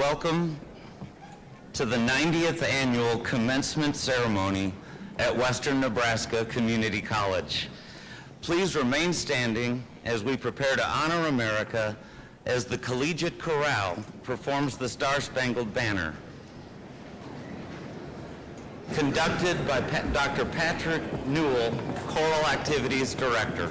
welcome to the 90th annual commencement ceremony at Western Nebraska Community College. Please remain standing as we prepare to honor America as the Collegiate Chorale performs the Star-Spangled Banner. Conducted by Dr. Patrick Newell, Choral Activities Director.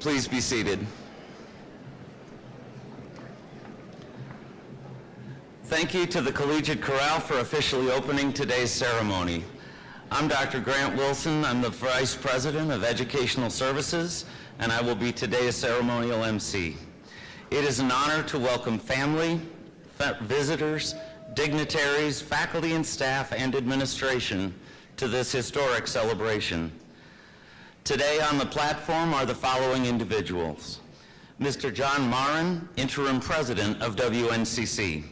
Please be seated. Thank you to the Collegiate Chorale for officially opening today's ceremony. I'm Dr. Grant Wilson. I'm the Vice President of Educational Services, and I will be today's ceremonial MC. It is an honor to welcome family, visitors, dignitaries, faculty and staff, and administration to this historic celebration. Today on the platform are the following individuals. Mr. John Marin, Interim President of WNCC.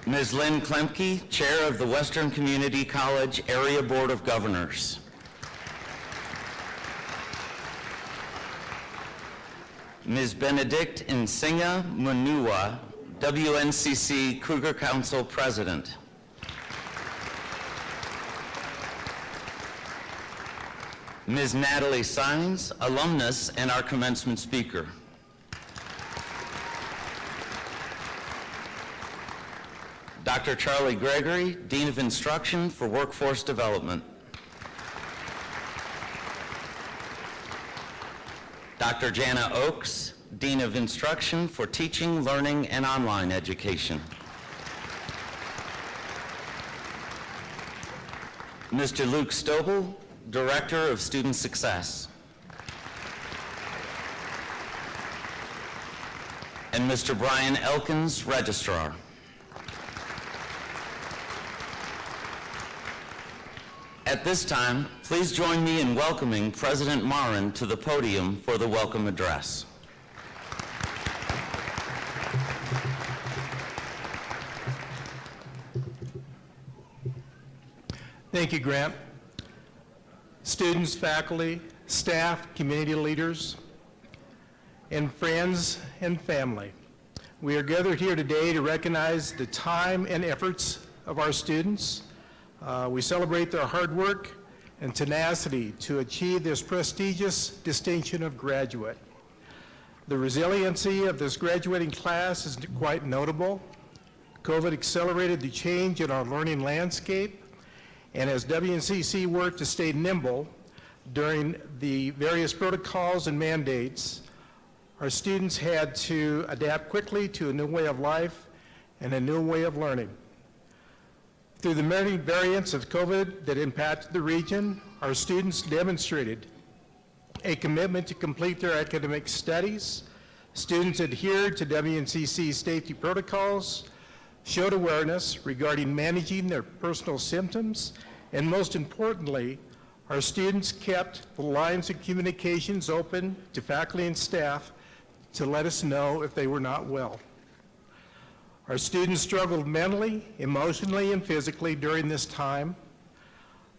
Ms. Lynn Klemke, Chair of the Western Community College Area Board of Governors. Ms. Benedict Nsinga Munua, WNCC Cougar Council President. Ms. Natalie Sines, alumnus and our commencement speaker. Dr. Charlie Gregory, Dean of Instruction for Workforce Development. Dr. Jana Oakes, Dean of Instruction for Teaching, Learning, and Online Education. Mr. Luke Stobel, Director of Student Success. And Mr. Brian Elkins, Registrar. At this time, please join me in welcoming President Marin to the podium for the welcome address. Thank you, Grant. Students, faculty, staff, community leaders, and friends and family. We are gathered here today to recognize the time and efforts of our students. We celebrate their hard work and tenacity to achieve this prestigious distinction of graduate. The resiliency of this graduating class is quite notable. COVID accelerated the change in our learning landscape, and as WNCC worked to stay nimble during the various protocols and mandates, our students had to adapt quickly to a new way of life and a new way of learning. Through the many variants of COVID that impacted the region, our students demonstrated a commitment to complete their academic studies. Students adhered to WNCC safety protocols, showed awareness regarding managing their personal symptoms, and most importantly, Our students kept the lines of communications open to faculty and staff to let us know if they were not well. Our students struggled mentally, emotionally, and physically during this time.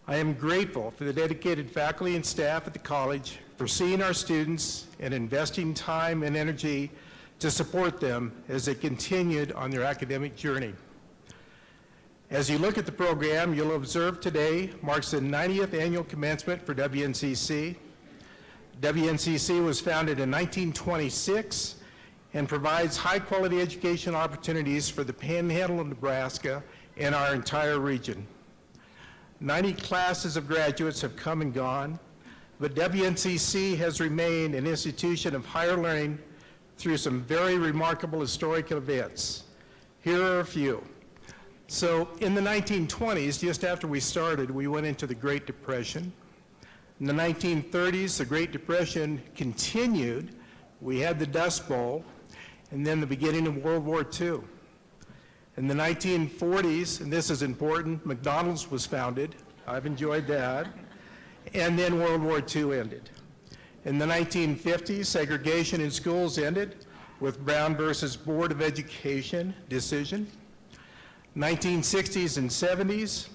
I am grateful for the dedicated faculty and staff at the college for seeing our students and investing time and energy to support them as they continued on their academic journey. As you look at the program, you'll observe today marks the 90th annual commencement for WNCC. WNCC was founded in 1926 and provides high-quality educational opportunities for the Panhandle of Nebraska and our entire region. 90 classes of graduates have come and gone, but WNCC has remained an institution of higher learning through some very remarkable historic events. Here are a few. So in the 1920s, just after we started, we went into the Great Depression. In the 1930s, the Great Depression continued. We had the Dust Bowl, and then the beginning of World War II. In the 1940s, and this is important, McDonald's was founded. I've enjoyed that. And then World War II ended. In the 1950s, segregation in schools ended with Brown versus Board of Education decision. 1960s and 70s,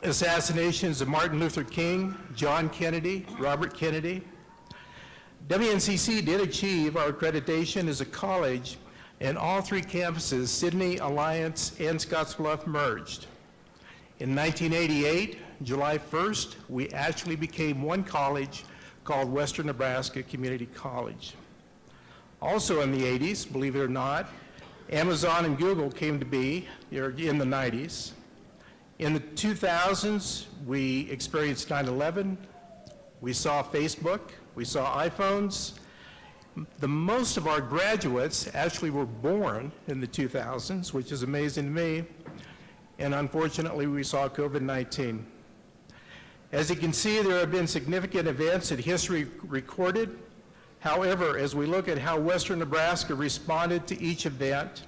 assassinations of Martin Luther King, John Kennedy, Robert Kennedy. WNCC did achieve our accreditation as a college, and all three campuses, Sydney, Alliance, and Scottsbluff, merged. In 1988, July 1st, we actually became one college called Western Nebraska Community College. Also in the 80s, believe it or not, Amazon and Google came to be in the 90s. In the 2000s, we experienced 9/11. We saw Facebook. We saw iPhones. The most of our graduates actually were born in the 2000s, which is amazing to me. And unfortunately, we saw COVID-19. As you can see, there have been significant events that history recorded. However, as we look at how Western Nebraska responded to each event,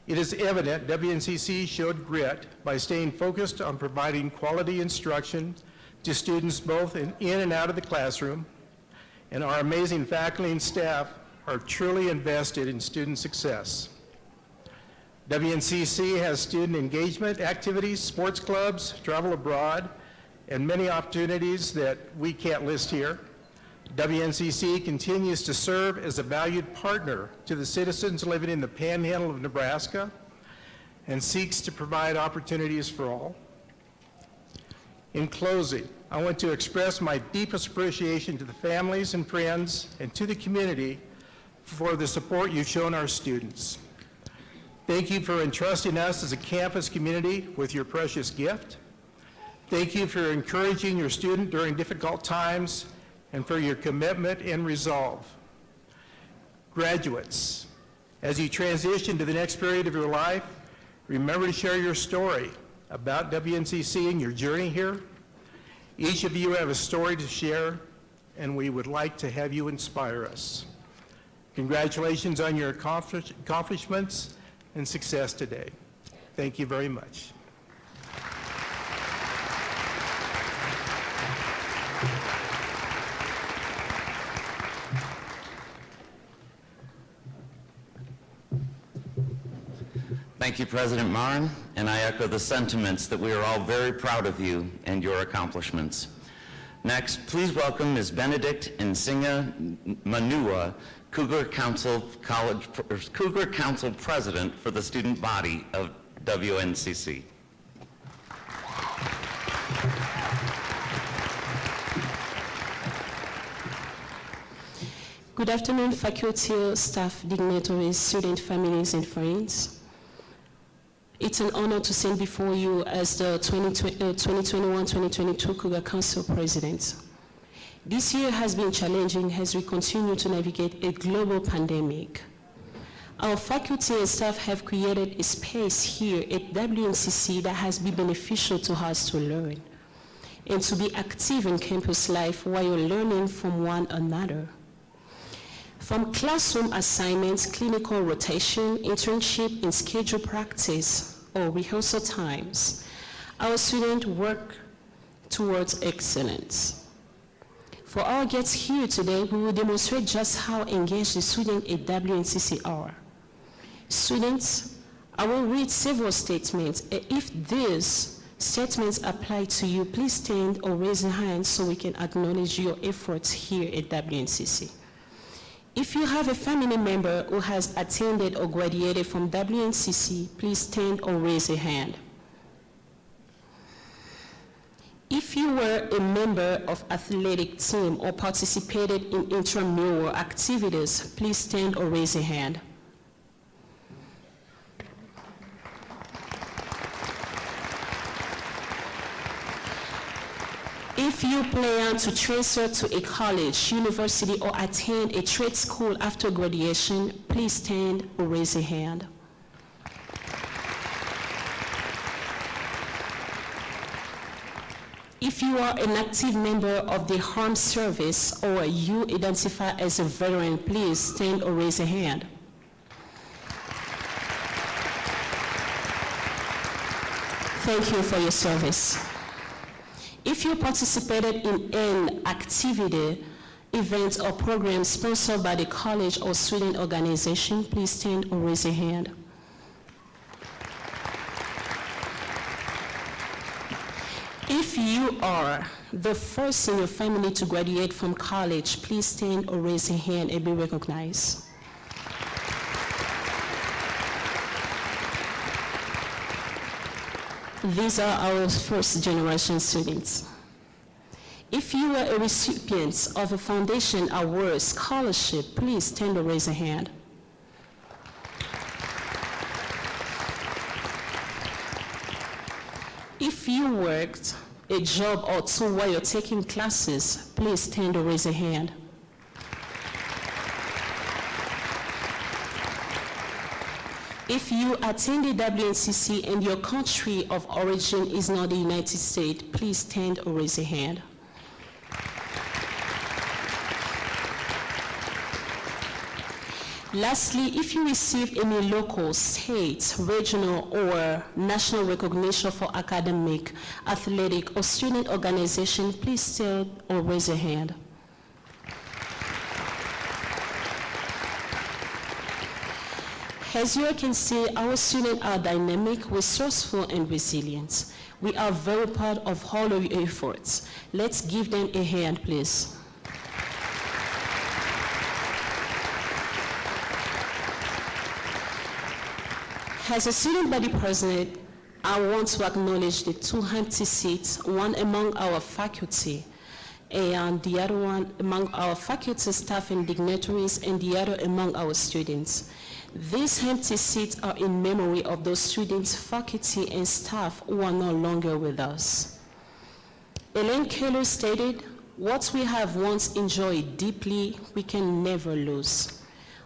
it is evident WNCC showed grit by staying focused on providing quality instruction to students both in and out of the classroom, and our amazing faculty and staff are truly invested in student success. WNCC has student engagement activities, sports clubs, travel abroad, and many opportunities that we can't list here. WNCC continues to serve as a valued partner to the citizens living in the Panhandle of Nebraska and seeks to provide opportunities for all. In closing, I want to express my deepest appreciation to the families and friends and to the community for the support you've shown our students. Thank you for entrusting us as a campus community with your precious gift. Thank you for encouraging your student during difficult times and for your commitment and resolve. Graduates, as you transition to the next period of your life, remember to share your story about WNCC and your journey here. Each of you have a story to share, and we would like to have you inspire us. Congratulations on your accomplishments and success today. Thank you very much. Thank you, President Marin, and I echo the sentiments that we are all very proud of you and your accomplishments. Next, please welcome Ms. Benedict Nsinga Manua, Cougar Council President for the student body of WNCC. Good afternoon, faculty, staff, dignitaries, student families, and friends. It's an honor to stand before you as the 2021-2022 Cougar Council President. This year has been challenging as we continue to navigate a global pandemic. Our faculty and staff have created a space here at WNCC that has been beneficial to us to learn and to be active in campus life while learning from one another. From classroom assignments, clinical rotation, internship, and scheduled practice or rehearsal times, our students work towards excellence. For our guests here today, we will demonstrate just how engaged the students at WNCC are. Students, I will read several statements. If these statements apply to you, please stand or raise your hand so we can acknowledge your efforts here at WNCC. If you have a family member who has attended or graduated from WNCC, please stand or raise a hand. If you were a member of athletic team or participated in intramural activities, please stand or raise a hand. If you plan to transfer to a college, university, or attend a trade school after graduation, please stand or raise a hand. If you are an active member of the armed service or you identify as a veteran, please stand or raise a hand. Thank you for your service. If you participated in an activity, event, or program sponsored by the college or student organization, please stand or raise a hand. If you are the first in your family to graduate from college, please stand or raise a hand and be recognized. These are our first generation students. If you were a recipient of a foundation award scholarship, please stand or raise a hand. If you worked a job or two while you're taking classes, please stand or raise a hand. If you attended WNCC and your country of origin is not the United States, please stand or raise a hand. Lastly, if you received any local, state, regional, or national recognition for academic, athletic, or student organization, please stand or raise a hand. As you can see, our students are dynamic, resourceful, and resilient. We are very proud of all of your efforts. Let's give them a hand, please. As a student body president, I want to acknowledge the two empty seats, one among our faculty, and the other one among our faculty, staff, and dignitaries, and the other among our students. These empty seats are in memory of those students, faculty, and staff who are no longer with us. Elaine Keller stated, "What we have once enjoyed deeply, we can never lose.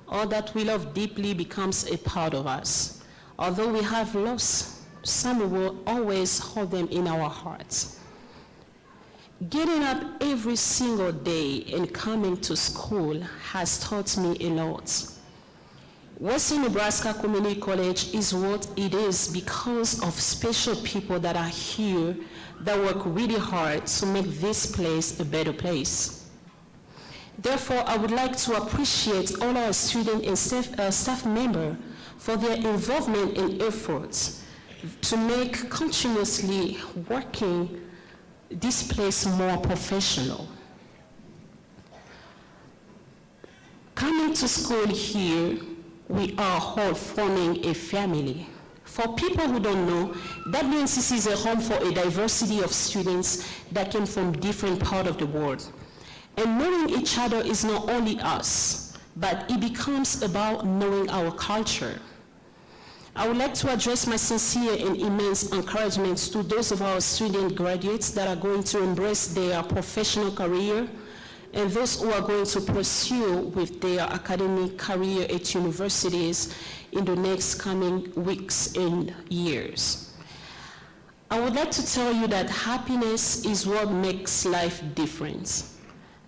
All that we love deeply becomes a part of us. Although we have lost, some will always hold them in our hearts." Getting up every single day and coming to school has taught me a lot. Western Nebraska Community College is what it is because of special people that are here that work really hard to make this place a better place. Therefore, I would like to appreciate all our student and staff members for their involvement and efforts to make continuously working this place more professional. Coming to school here, we are all forming a family. For people who don't know, WNCC is a home for a diversity of students that came from different parts of the world. And knowing each other is not only us, but it becomes about knowing our culture. I would like to address my sincere and immense encouragement to those of our student graduates that are going to embrace their professional career and those who are going to pursue with their academic career at universities in the next coming weeks and years. I would like to tell you that happiness is what makes life different.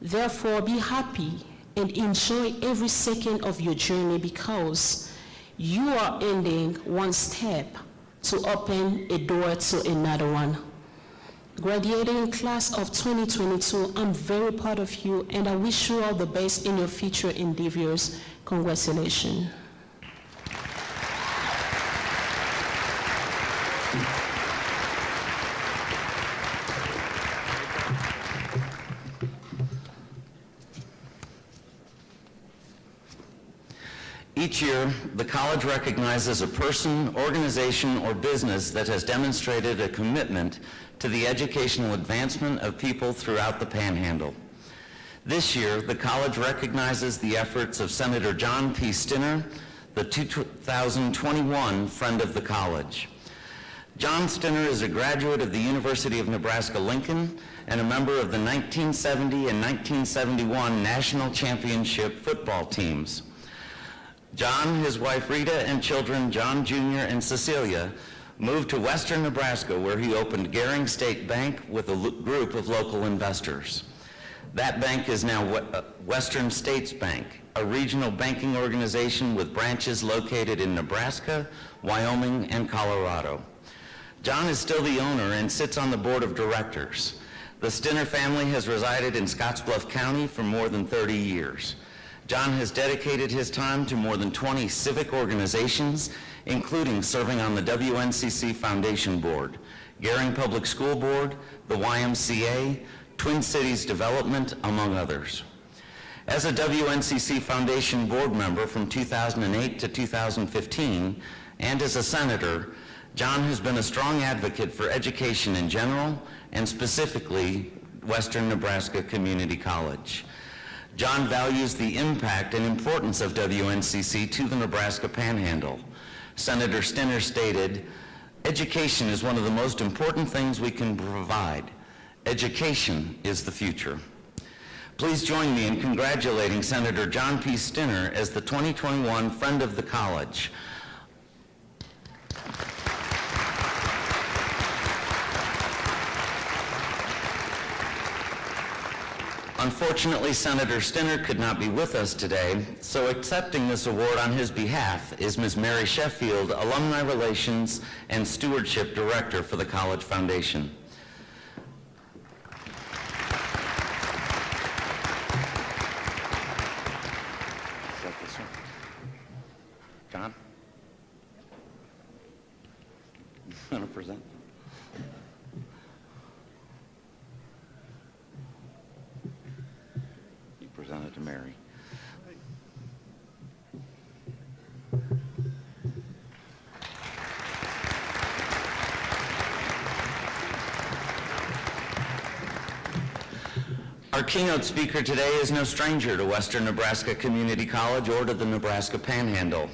Therefore, be happy and enjoy every second of your journey because you are ending one step to open a door to another one. Graduating class of 2022, I'm very proud of you and I wish you all the best in your future endeavors. Congratulations. Each year, the college recognizes a person, organization, or business that has demonstrated a commitment to the educational advancement of people throughout the Panhandle. This year, the college recognizes the efforts of Senator John P. Stinner, the 2021 Friend of the College. John Stinner is a graduate of the University of Nebraska-Lincoln and a member of the 1970 and 1971 National Championship football teams. John, his wife Rita, and children John Jr. and Cecilia moved to western Nebraska, where he opened Gering State Bank with a group of local investors. That bank is now Western States Bank, a regional banking organization with branches located in Nebraska, Wyoming, and Colorado. John is still the owner and sits on the board of directors. The Stinner family has resided in Scottsbluff County for more than 30 years. John has dedicated his time to more than 20 civic organizations, including serving on the WNCC Foundation Board, Gering Public School Board, the YMCA, Twin Cities Development, among others. As a WNCC Foundation Board member from 2008 to 2015, and as a senator, John has been a strong advocate for education in general, and specifically Western Nebraska Community College. John values the impact and importance of WNCC to the Nebraska Panhandle. Senator Stinner stated, "Education is one of the most important things we can provide. Education is the future." Please join me in congratulating Senator John P. Stinner as the 2021 Friend of the College. Unfortunately, Senator Stinner could not be with us today, so accepting this award on his behalf is Ms. Mary Sheffield, Alumni Relations and Stewardship Director for the College Foundation. Is that this one? John? You want to present? Present it to Mary. Our keynote speaker today is no stranger to Western Nebraska Community College or to the Nebraska Panhandle.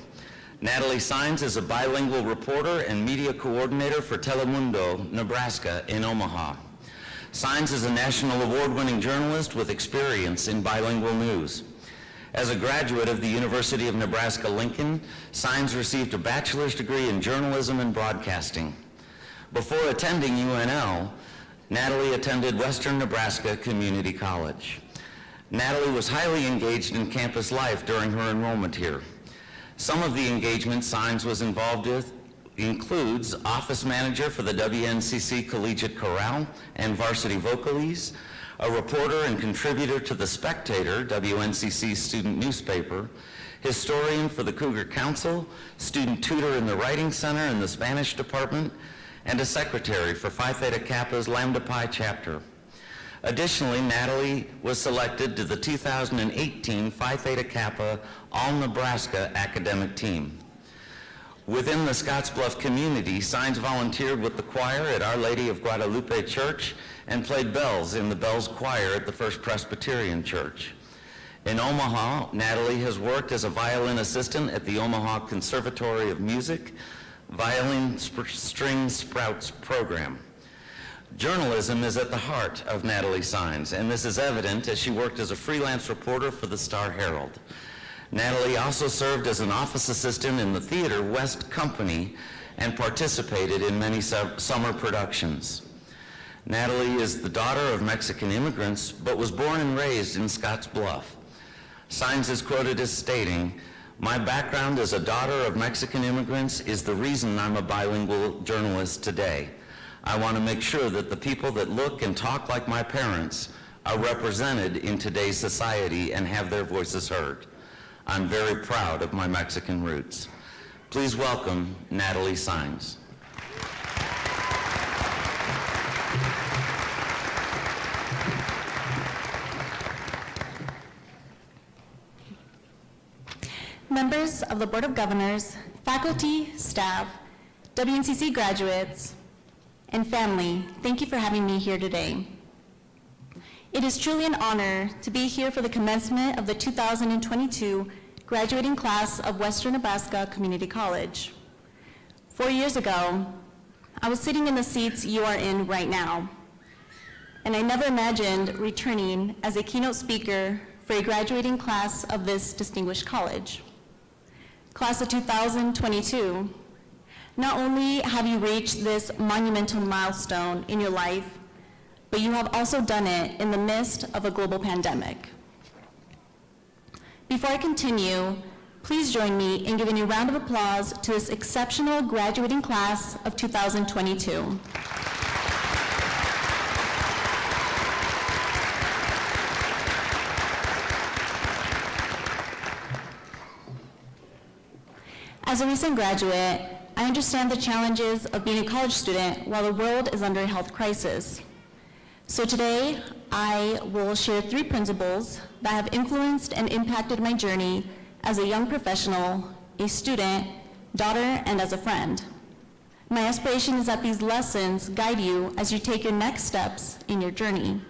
Natalie Sines is a bilingual reporter and media coordinator for Telemundo, Nebraska in Omaha. Sines is a national award-winning journalist with experience in bilingual news. As a graduate of the University of Nebraska-Lincoln, Sines received a bachelor's degree in journalism and broadcasting. Before attending UNL, Natalie attended Western Nebraska Community College. Natalie was highly engaged in campus life during her enrollment here. Some of the engagements Sines was involved with includes office manager for the WNCC Collegiate Chorale and Varsity Vocalese, a reporter and contributor to The Spectator, WNCC student newspaper, historian for the Cougar Council, student tutor in the Writing Center in the Spanish department, and a secretary for Phi Theta Kappa's Lambda Pi chapter. Additionally, Natalie was selected to the 2018 Phi Theta Kappa All-Nebraska academic team. Within the Scottsbluff community, Sines volunteered with the choir at Our Lady of Guadalupe Church and played bells in the Bells Choir at the First Presbyterian Church. In Omaha, Natalie has worked as a violin assistant at the Omaha Conservatory of Music Violin String Sprouts program. Journalism is at the heart of Natalie Sines, and this is evident as she worked as a freelance reporter for the Star Herald. Natalie also served as an office assistant in the Theater West Company and participated in many summer productions. Natalie is the daughter of Mexican immigrants, but was born and raised in Scottsbluff. Sines is quoted as stating, "My background as a daughter of Mexican immigrants is the reason I'm a bilingual journalist today. I want to make sure that the people that look and talk like my parents are represented in today's society and have their voices heard. I'm very proud of my Mexican roots. Please welcome Natalie Symes. Members of the Board of Governors, faculty, staff, WNCC graduates, and family, thank you for having me here today. It is truly an honor to be here for the commencement of the 2022 graduating class of Western Nebraska Community College. 4 years ago, I was sitting in the seats you are in right now, and I never imagined returning as a keynote speaker for a graduating class of this distinguished college. Class of 2022, not only have you reached this monumental milestone in your life, but you have also done it in the midst of a global pandemic. Before I continue, please join me in giving a round of applause to this exceptional graduating class of 2022. As a recent graduate, I understand the challenges of being a college student while the world is under a health crisis. So today, I will share 3 principles that have influenced and impacted my journey as a young professional, a student, daughter, and as a friend. My aspiration is that these lessons guide you as you take your next steps in your journey.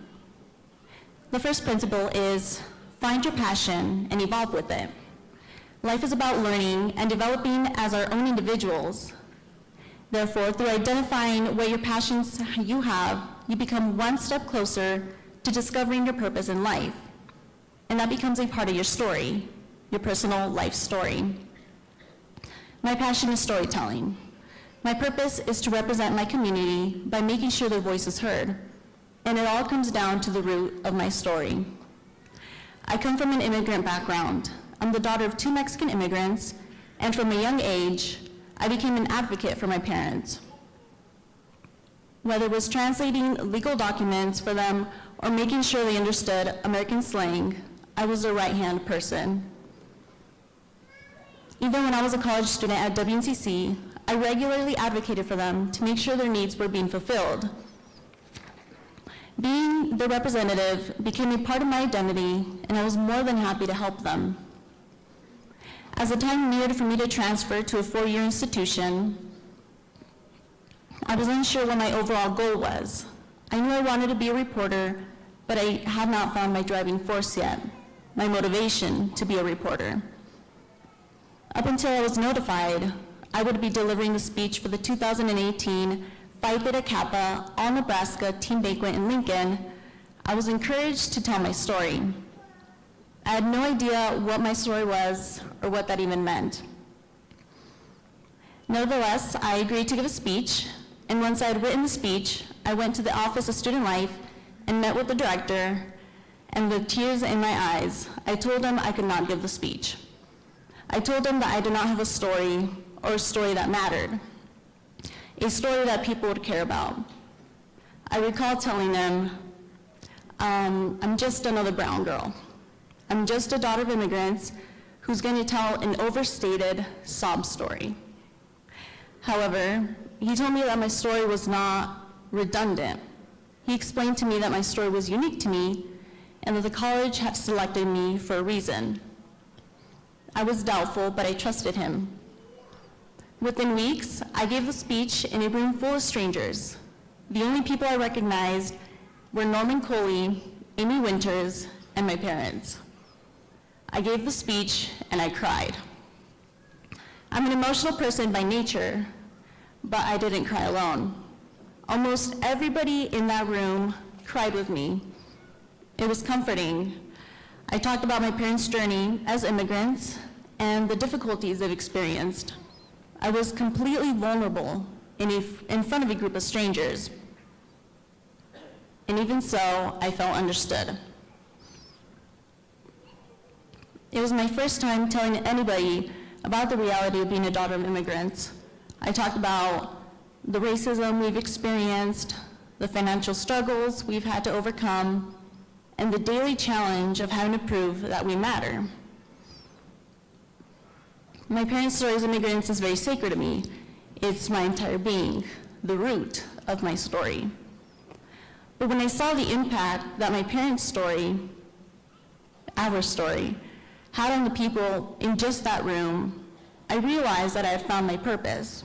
The first principle is find your passion and evolve with it. Life is about learning and developing as our own individuals. Therefore, through identifying what your passions you have, you become one step closer to discovering your purpose in life. And that becomes a part of your story, your personal life story. My passion is storytelling. My purpose is to represent my community by making sure their voice is heard. And it all comes down to the root of my story. I come from an immigrant background. I'm the daughter of 2 Mexican immigrants, and from a young age, I became an advocate for my parents. Whether it was translating legal documents for them or making sure they understood American slang, I was their right-hand person. Even when I was a college student at WNCC, I regularly advocated for them to make sure their needs were being fulfilled. Being the representative became a part of my identity, and I was more than happy to help them. As the time neared for me to transfer to a 4-year institution, I was unsure what my overall goal was. I knew I wanted to be a reporter, but I had not found my driving force yet, my motivation to be a reporter. Up until I was notified, I would be delivering the speech for the 2018 Phi Theta Kappa All Nebraska Team Banquet in Lincoln. I was encouraged to tell my story. I had no idea what my story was or what that even meant. Nevertheless, I agreed to give a speech, and once I had written the speech, I went to the Office of Student Life and met with the director, and with tears in my eyes, I told him I could not give the speech. I told him that I did not have a story or a story that mattered, a story that people would care about. I recall telling them, I'm just another brown girl. I'm just a daughter of immigrants who's going to tell an overstated sob story. However, he told me that my story was not redundant. He explained to me that my story was unique to me and that the college had selected me for a reason. I was doubtful, but I trusted him. Within weeks, I gave the speech in a room full of strangers. The only people I recognized were Norman Coley, Amy Winters, and my parents. I gave the speech and I cried. I'm an emotional person by nature, but I didn't cry alone. Almost everybody in that room cried with me. It was comforting. I talked about my parents' journey as immigrants and the difficulties they've experienced. I was completely vulnerable in front of a group of strangers. And even so, I felt understood. It was my first time telling anybody about the reality of being a daughter of immigrants. I talked about the racism we've experienced, the financial struggles we've had to overcome, and the daily challenge of having to prove that we matter. My parents' story as immigrants is very sacred to me. It's my entire being, the root of my story. But when I saw the impact that my parents' story, our story, had on the people in just that room, I realized that I had found my purpose.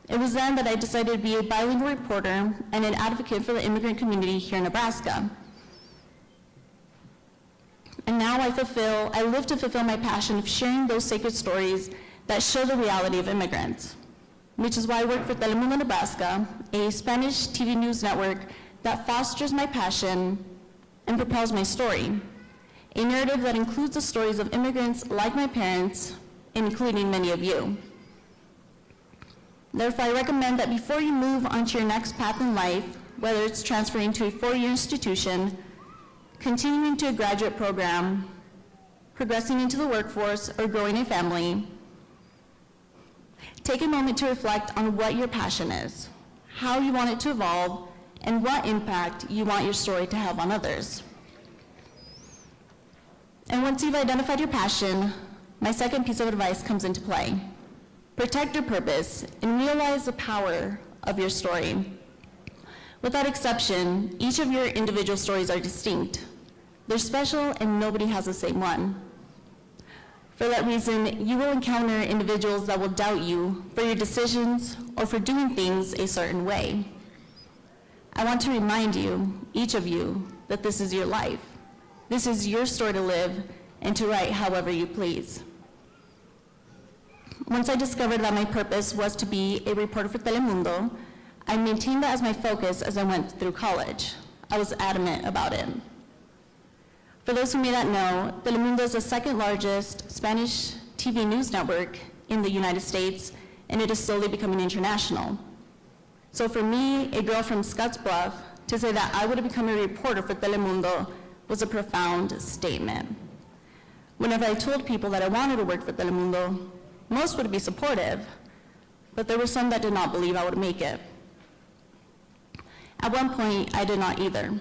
It was then that I decided to be a bilingual reporter and an advocate for the immigrant community here in Nebraska. And now I live to fulfill my passion of sharing those sacred stories that show the reality of immigrants, which is why I work for Telemundo Nebraska, a Spanish TV news network that fosters my passion and propels my story, a narrative that includes the stories of immigrants like my parents, including many of you. Therefore, I recommend that before you move on to your next path in life, whether it's transferring to a four-year institution, continuing to a graduate program, progressing into the workforce, or growing a family, take a moment to reflect on what your passion is, how you want it to evolve, and what impact you want your story to have on others. And once you've identified your passion, my second piece of advice comes into play. Protect your purpose and realize the power of your story. Without exception, each of your individual stories are distinct. They're special and nobody has the same one. For that reason, you will encounter individuals that will doubt you for your decisions or for doing things a certain way. I want to remind you, each of you, that this is your life. This is your story to live and to write however you please. Once I discovered that my purpose was to be a reporter for Telemundo, I maintained that as my focus as I went through college. I was adamant about it. For those who may not know, Telemundo is the second largest Spanish TV news network in the United States, and it is slowly becoming international. So for me, a girl from Scottsbluff, to say that I would have become a reporter for Telemundo was a profound statement. Whenever I told people that I wanted to work for Telemundo, most would be supportive, but there were some that did not believe I would make it. At one point, I did not either.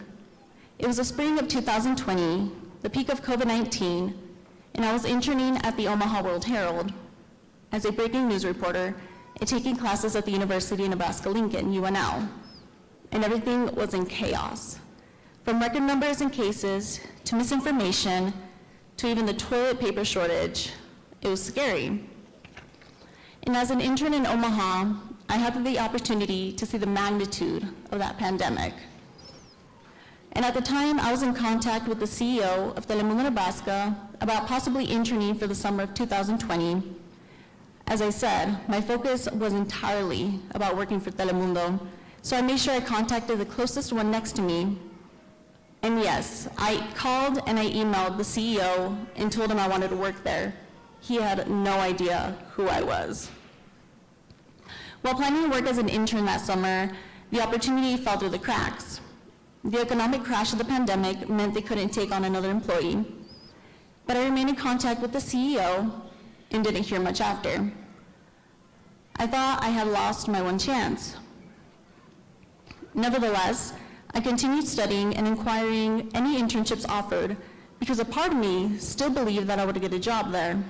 It was the spring of 2020, the peak of COVID-19, and I was interning at the Omaha World-Herald as a breaking news reporter and taking classes at the University of Nebraska-Lincoln, UNL, and everything was in chaos. From record numbers and cases, to misinformation, to even the toilet paper shortage, it was scary. And as an intern in Omaha, I had the opportunity to see the magnitude of that pandemic. And at the time, I was in contact with the CEO of Telemundo Nebraska about possibly interning for the summer of 2020. As I said, my focus was entirely about working for Telemundo, so I made sure I contacted the closest one next to me. And yes, I called and I emailed the CEO and told him I wanted to work there. He had no idea who I was. While planning to work as an intern that summer, the opportunity fell through the cracks. The economic crash of the pandemic meant they couldn't take on another employee, but I remained in contact with the CEO and didn't hear much after. I thought I had lost my one chance. Nevertheless, I continued studying and inquiring any internships offered because a part of me still believed that I would get a job there.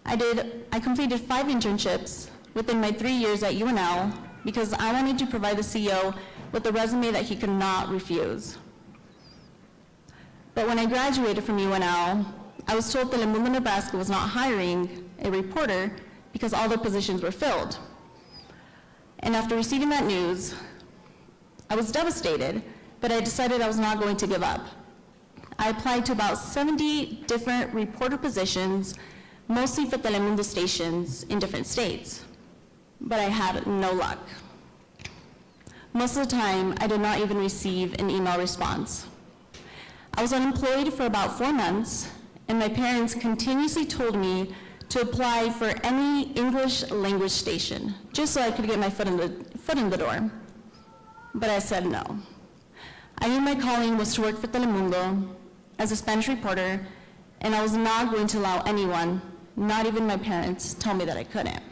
I completed 5 internships within my 3 years at UNL because I wanted to provide the CEO with a resume that he could not refuse. But when I graduated from UNL, I was told that Telemundo Nebraska was not hiring a reporter because all the positions were filled. And after receiving that news, I was devastated, but I decided I was not going to give up. I applied to about 70 different reporter positions, mostly for Telemundo stations in different states, but I had no luck. Most of the time, I did not even receive an email response. I was unemployed for about 4 months, and my parents continuously told me to apply for any English language station, just so I could get my foot in the door. But I said no. I knew my calling was to work for Telemundo as a Spanish reporter, and I was not going to allow anyone, not even my parents, tell me that I couldn't.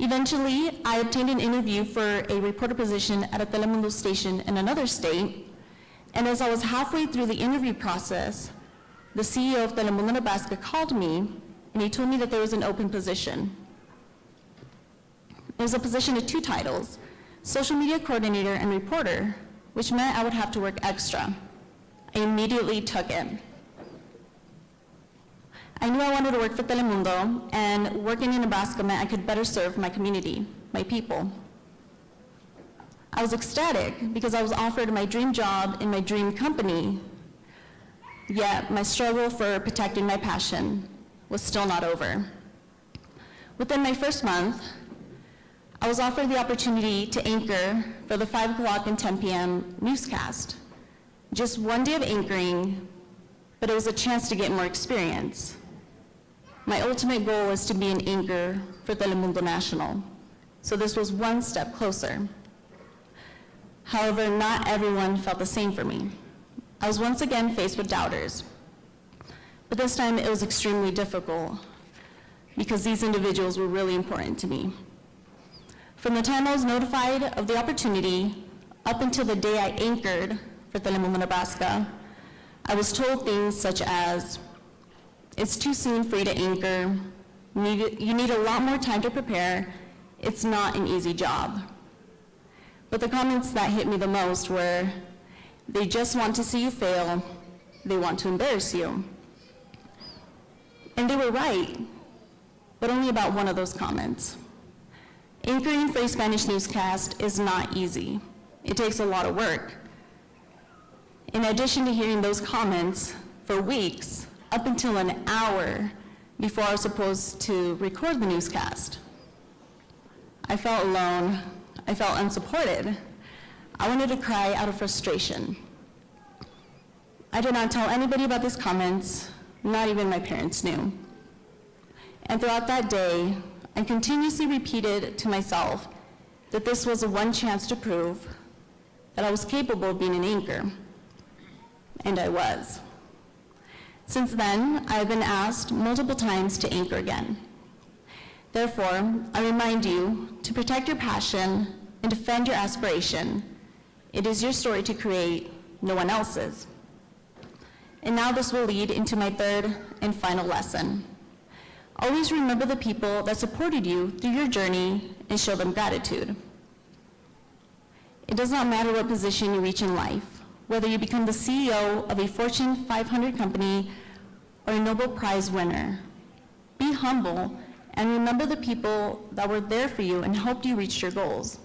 Eventually, I obtained an interview for a reporter position at a Telemundo station in another state, and as I was halfway through the interview process, the CEO of Telemundo Nebraska called me, and he told me that there was an open position. It was a position with 2 titles, social media coordinator and reporter, which meant I would have to work extra. I immediately took it. I knew I wanted to work for Telemundo, and working in Nebraska meant I could better serve my community, my people. I was ecstatic because I was offered my dream job in my dream company, yet my struggle for protecting my passion was still not over. Within my first month, I was offered the opportunity to anchor for the 5 o'clock and 10 p.m. newscast. Just one day of anchoring, but it was a chance to get more experience. My ultimate goal was to be an anchor for Telemundo National, so this was one step closer. However, not everyone felt the same for me. I was once again faced with doubters, but this time it was extremely difficult because these individuals were really important to me. From the time I was notified of the opportunity up until the day I anchored for Telemundo Nebraska, I was told things such as, "It's too soon for you to anchor, you need a lot more time to prepare, it's not an easy job." But the comments that hit me the most were, "They just want to see you fail, they want to embarrass you." And they were right, but only about one of those comments. Anchoring for a Spanish newscast is not easy. It takes a lot of work. In addition to hearing those comments for weeks, up until an hour before I was supposed to record the newscast, I felt alone. I felt unsupported. I wanted to cry out of frustration. I did not tell anybody about these comments, not even my parents knew. And throughout that day, I continuously repeated to myself that this was a one chance to prove that I was capable of being an anchor, and I was. Since then, I have been asked multiple times to anchor again. Therefore, I remind you to protect your passion and defend your aspiration. It is your story to create, no one else's. And now this will lead into my third and final lesson. Always remember the people that supported you through your journey and show them gratitude. It does not matter what position you reach in life, whether you become the CEO of a Fortune 500 company or a Nobel Prize winner. Be humble and remember the people that were there for you and helped you reach your goals.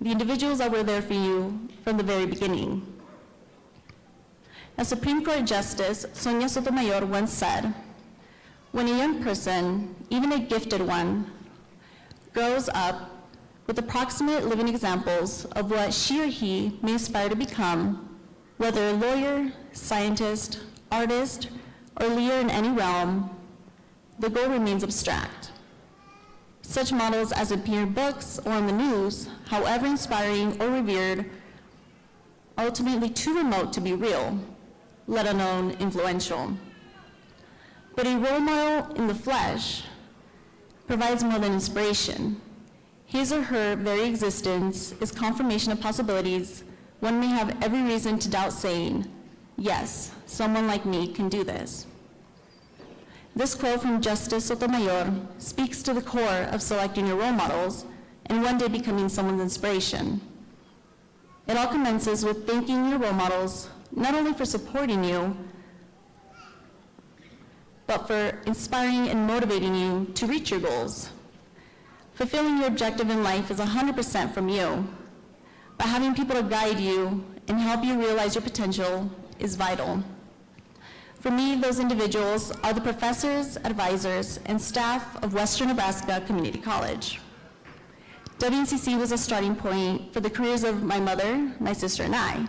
The individuals that were there for you from the very beginning. As Supreme Court Justice Sonia Sotomayor once said, "When a young person, even a gifted one, grows up with approximate living examples of what she or he may aspire to become, whether a lawyer, scientist, artist, or leader in any realm, the goal remains abstract. Such models as appear in books or on the news, however inspiring or revered, are ultimately too remote to be real, let alone influential. But a role model in the flesh provides more than inspiration. His or her very existence is confirmation of possibilities one may have every reason to doubt, saying, 'Yes, someone like me can do this.'" This quote from Justice Sotomayor speaks to the core of selecting your role models and one day becoming someone's inspiration. It all commences with thanking your role models, not only for supporting you, but for inspiring and motivating you to reach your goals. Fulfilling your objective in life is 100% from you, but having people to guide you and help you realize your potential is vital. For me, those individuals are the professors, advisors, and staff of Western Nebraska Community College. WNCC was a starting point for the careers of my mother, my sister, and I.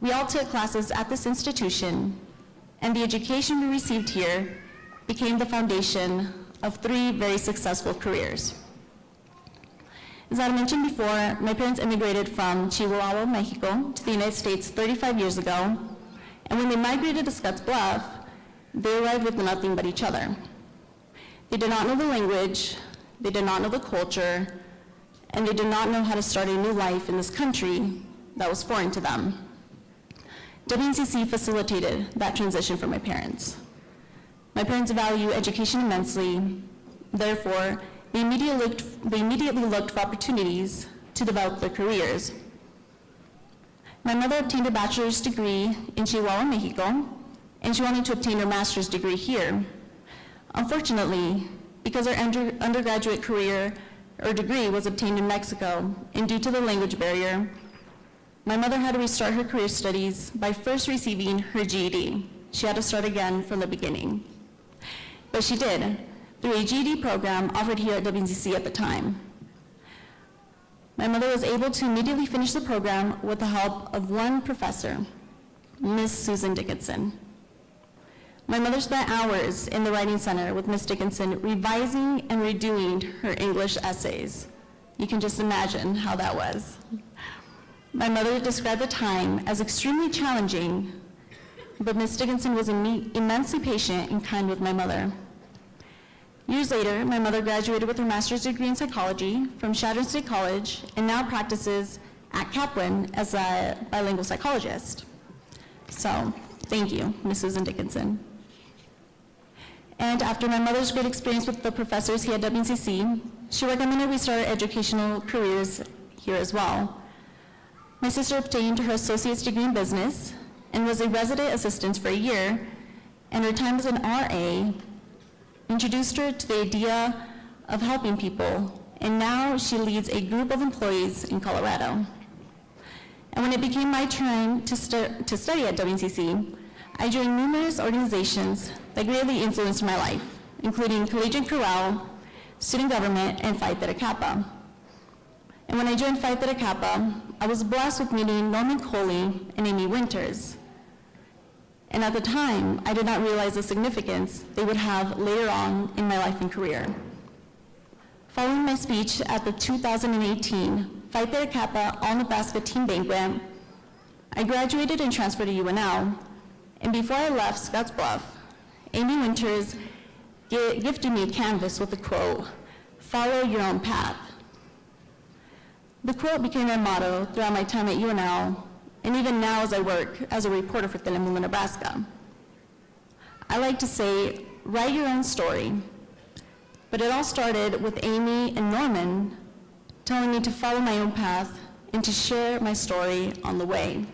We all took classes at this institution, and the education we received here became the foundation of 3 very successful careers. As I mentioned before, my parents immigrated from Chihuahua, Mexico, to the United States 35 years ago, and when they migrated to Scottsbluff, they arrived with nothing but each other. They did not know the language, they did not know the culture, and they did not know how to start a new life in this country that was foreign to them. WNCC facilitated that transition for my parents. My parents value education immensely, therefore, they immediately looked for opportunities to develop their careers. My mother obtained a bachelor's degree in Chihuahua, Mexico, and she wanted to obtain her master's degree here. Unfortunately, because her undergraduate career or degree was obtained in Mexico, and due to the language barrier, my mother had to restart her career studies by first receiving her GED. She had to start again from the beginning. But she did, through a GED program offered here at WNCC at the time. My mother was able to immediately finish the program with the help of one professor, Miss Susan Dickinson. My mother spent hours in the Writing Center with Miss Dickinson revising and redoing her English essays. You can just imagine how that was. My mother described the time as extremely challenging, but Miss Dickinson was immensely patient and kind with my mother. Years later, my mother graduated with her master's degree in psychology from Chadron State College and now practices at Kaplan as a bilingual psychologist. So, thank you, Ms. Susan Dickinson. And after my mother's great experience with the professors here at WNCC, she recommended we start our educational careers here as well. My sister obtained her associate's degree in business and was a resident assistant for a year, and her time as an RA introduced her to the idea of helping people, and now she leads a group of employees in Colorado. And when it became my turn to study at WNCC, I joined numerous organizations that greatly influenced my life, including Collegiate Chorale, Student Government, and Phi Theta Kappa. And when I joined Phi Theta Kappa, I was blessed with meeting Norman Coley and Amy Winters. And at the time, I did not realize the significance they would have later on in my life and career. Following my speech at the 2018 Phi Theta Kappa All-Nebraska Team Banquet, I graduated and transferred to UNL, and before I left Scotts Bluff, Amy Winters gifted me a canvas with the quote, "Follow your own path." The quote became my motto throughout my time at UNL, and even now as I work as a reporter for Telemundo, Nebraska. I like to say, write your own story, but it all started with Amy and Norman telling me to follow my own path and to share my story on the way.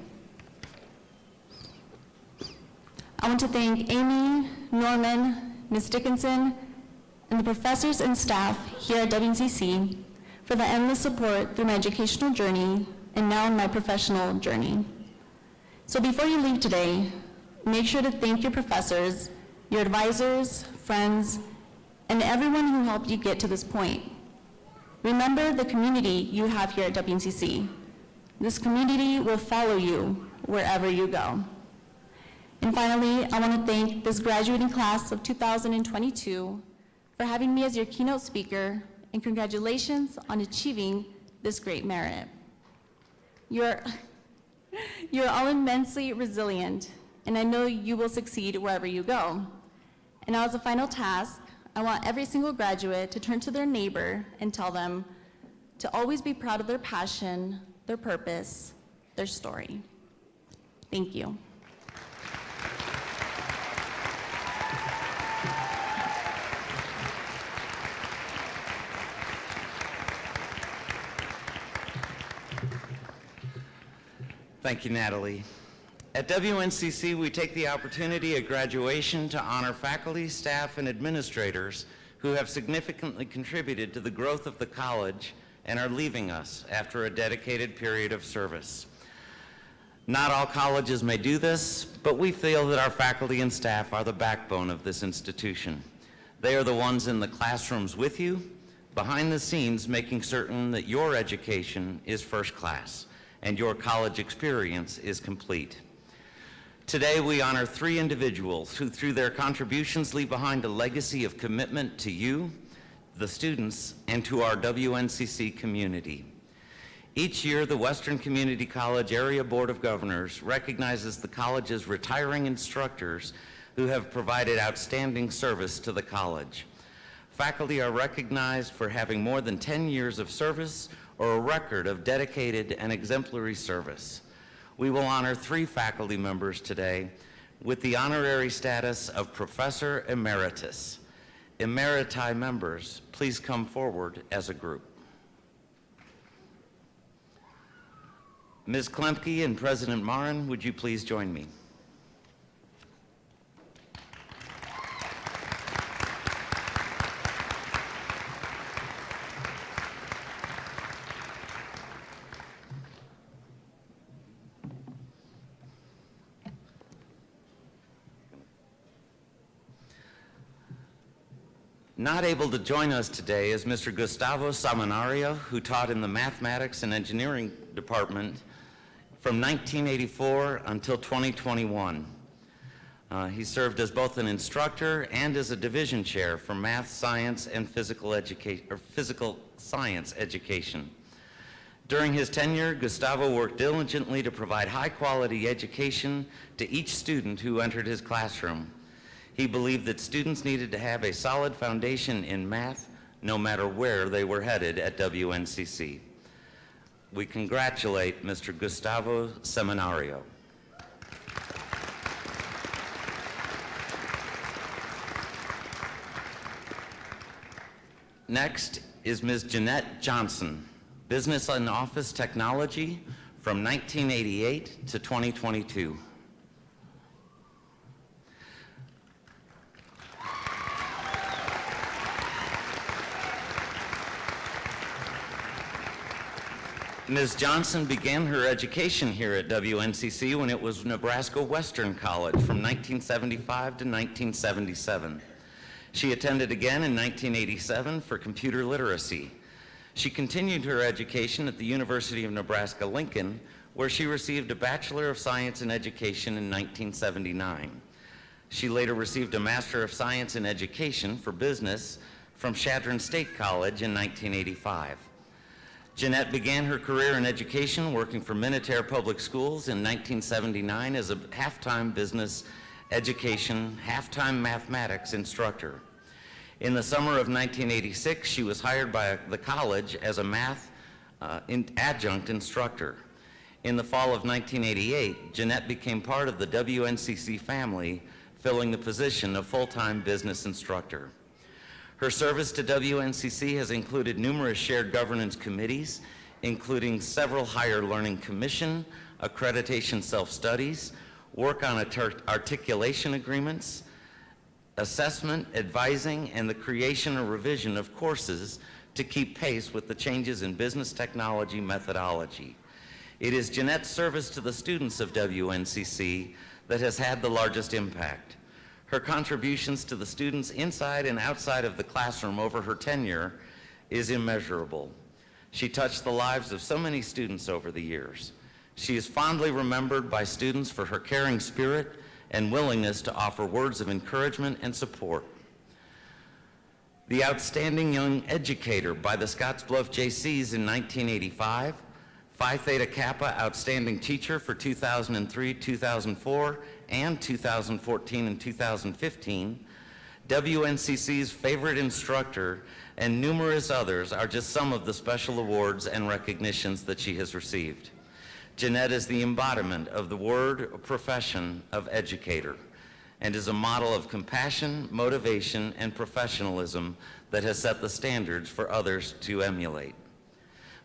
I want to thank Amy, Norman, Ms. Dickinson, and the professors and staff here at WNCC for the endless support through my educational journey and now in my professional journey. So before you leave today, make sure to thank your professors, your advisors, friends, and everyone who helped you get to this point. Remember the community you have here at WNCC. This community will follow you wherever you go. And finally, I want to thank this graduating class of 2022 for having me as your keynote speaker, and congratulations on achieving this great merit. You're all immensely resilient, and I know you will succeed wherever you go. And now as a final task, I want every single graduate to turn to their neighbor and tell them to always be proud of their passion, their purpose, their story. Thank you. Thank you, Natalie. At WNCC, we take the opportunity at graduation to honor faculty, staff, and administrators who have significantly contributed to the growth of the college and are leaving us after a dedicated period of service. Not all colleges may do this, but we feel that our faculty and staff are the backbone of this institution. They are the ones in the classrooms with you, behind the scenes, making certain that your education is first class and your college experience is complete. Today, we honor 3 individuals who, through their contributions, leave behind a legacy of commitment to you, the students, and to our WNCC community. Each year, the Western Community College Area Board of Governors recognizes the college's retiring instructors who have provided outstanding service to the college. Faculty are recognized for having more than 10 years of service or a record of dedicated and exemplary service. We will honor 3 faculty members today with the honorary status of Professor Emeritus. Emeriti members, please come forward as a group. Ms. Klemke and President Marin, would you please join me? Not able to join us today is Mr. Gustavo Seminario, who taught in the Mathematics and Engineering Department from 1984 until 2021. He served as both an instructor and as a division chair for math, science, and physical science education. During his tenure, Gustavo worked diligently to provide high-quality education to each student who entered his classroom. He believed that students needed to have a solid foundation in math no matter where they were headed at WNCC. We congratulate Mr. Gustavo Seminario. Next is Ms. Jeanette Johnson, Business and Office Technology from 1988 to 2022. Ms. Johnson began her education here at WNCC when it was Nebraska Western College from 1975 to 1977. She attended again in 1987 for computer literacy. She continued her education at the University of Nebraska-Lincoln, where she received a Bachelor of Science in Education in 1979. She later received a Master of Science in Education for Business from Chadron State College in 1985. Jeanette began her career in education working for Minutair Public Schools in 1979 as a half-time business education, half-time mathematics instructor. In the summer of 1986, she was hired by the college as a math adjunct instructor. In the fall of 1988, Jeanette became part of the WNCC family, filling the position of full-time business instructor. Her service to WNCC has included numerous shared governance committees, including several higher learning commission, accreditation self-studies, work on articulation agreements, assessment, advising, and the creation or revision of courses to keep pace with the changes in business technology methodology. It is Jeanette's service to the students of WNCC that has had the largest impact. Her contributions to the students inside and outside of the classroom over her tenure is immeasurable. She touched the lives of so many students over the years. She is fondly remembered by students for her caring spirit and willingness to offer words of encouragement and support. The Outstanding Young Educator by the Scottsbluff JCs in 1985, Phi Theta Kappa Outstanding Teacher for 2003, 2004, and 2014 and 2015, WNCC's favorite instructor, and numerous others are just some of the special awards and recognitions that she has received. Jeanette is the embodiment of the word or profession of educator and is a model of compassion, motivation, and professionalism that has set the standards for others to emulate.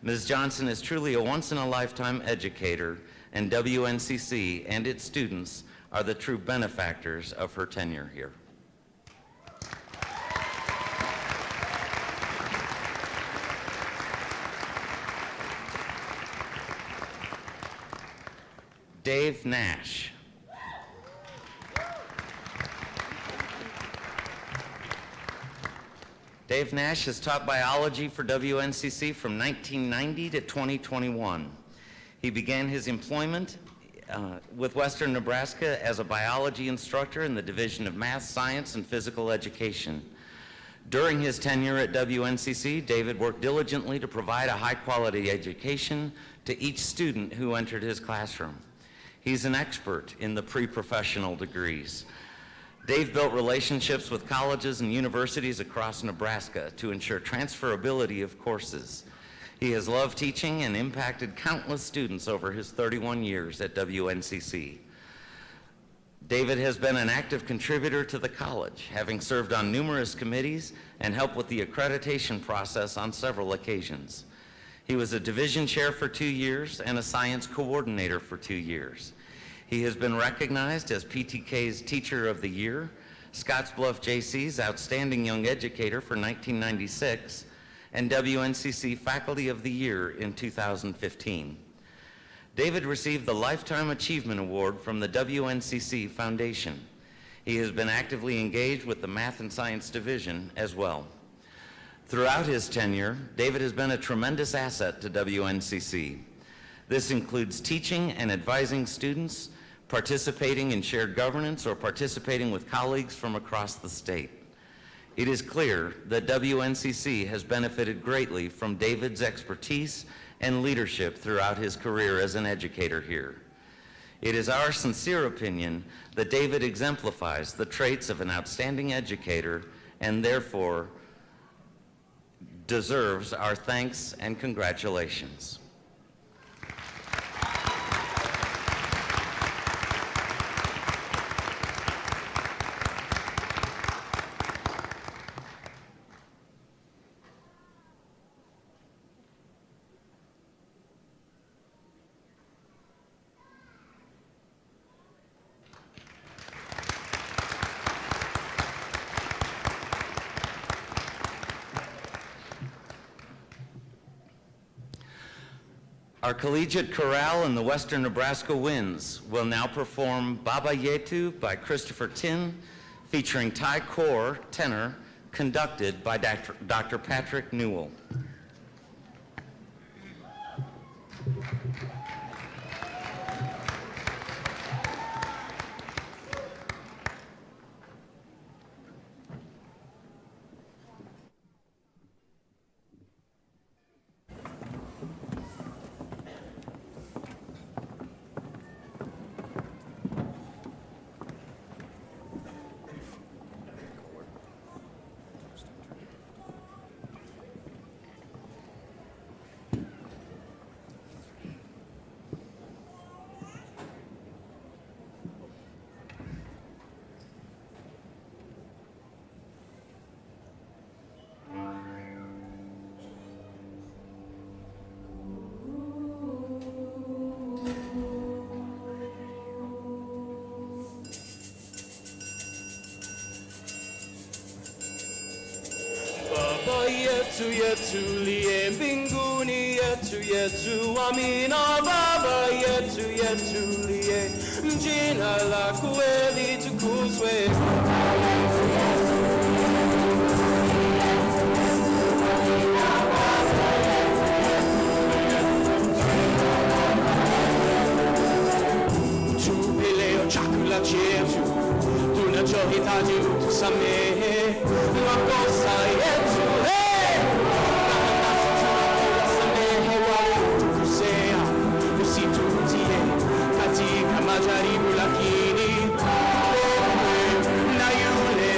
Ms. Johnson is truly a once-in-a-lifetime educator, and WNCC and its students are the true benefactors of her tenure here. Dave Nash. Dave Nash has taught biology for WNCC from 1990 to 2021. He began his employment with Western Nebraska as a biology instructor in the Division of Math, Science, and Physical Education. During his tenure at WNCC, David worked diligently to provide a high-quality education to each student who entered his classroom. He's an expert in the pre-professional degrees. Dave built relationships with colleges and universities across Nebraska to ensure transferability of courses. He has loved teaching and impacted countless students over his 31 years at WNCC. David has been an active contributor to the college, having served on numerous committees and helped with the accreditation process on several occasions. He was a division chair for 2 years and a science coordinator for 2 years. He has been recognized as PTK's Teacher of the Year, Scottsbluff JC's Outstanding Young Educator for 1996, and WNCC Faculty of the Year in 2015. David received the Lifetime Achievement Award from the WNCC Foundation. He has been actively engaged with the Math and Science Division as well. Throughout his tenure, David has been a tremendous asset to WNCC. This includes teaching and advising students, participating in shared governance, or participating with colleagues from across the state. It is clear that WNCC has benefited greatly from David's expertise and leadership throughout his career as an educator here. It is our sincere opinion that David exemplifies the traits of an outstanding educator and therefore deserves our thanks and congratulations. Our collegiate chorale in the Western Nebraska Winds will now perform Baba Yetu by Christopher Tin, featuring Ty Core, tenor, conducted by Dr. Patrick Newell. Baba yetu yetu liye mbinguni yetu yetu amina. Baba yetu yetu liye jina lako litukuzwe. Tupe leo chakula chetu tunachohitaji, utusamehe makosa yetu, samehe waliotukosea, usitutie katika majaribu, lakini na yule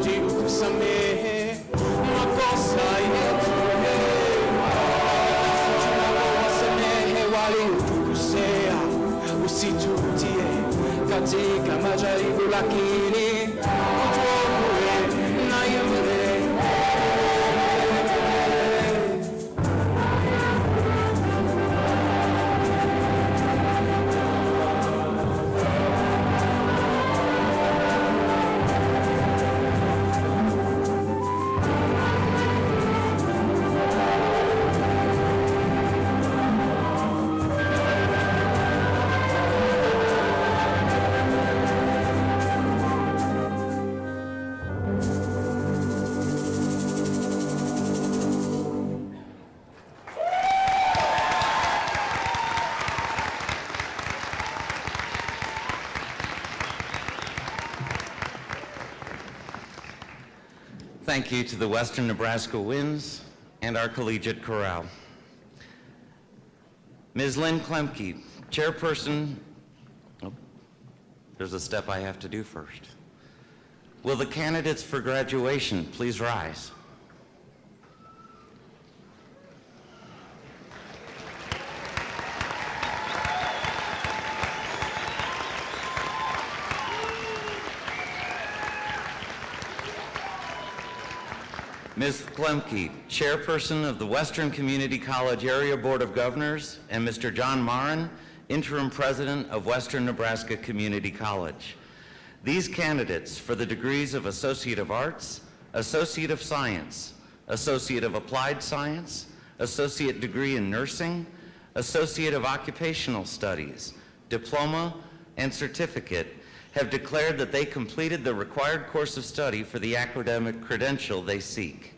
kusamehe makosa yetu, tunapowasamehe waliotukosea, usitutie katika majaribu, lakini utuokoe na yule. Thank you to the Western Nebraska Winds and our collegiate chorale. Ms. Lynn Klemke, chairperson, oh, there's a step I have to do first. Will the candidates for graduation please rise? Ms. Klemke, chairperson of the Western Community College Area Board of Governors, and Mr. John Marin, interim president of Western Nebraska Community College. These candidates for the degrees of Associate of Arts, Associate of Science, Associate of Applied Science, Associate Degree in Nursing, Associate of Occupational Studies, Diploma, and Certificate have declared that they completed the required course of study for the academic credential they seek.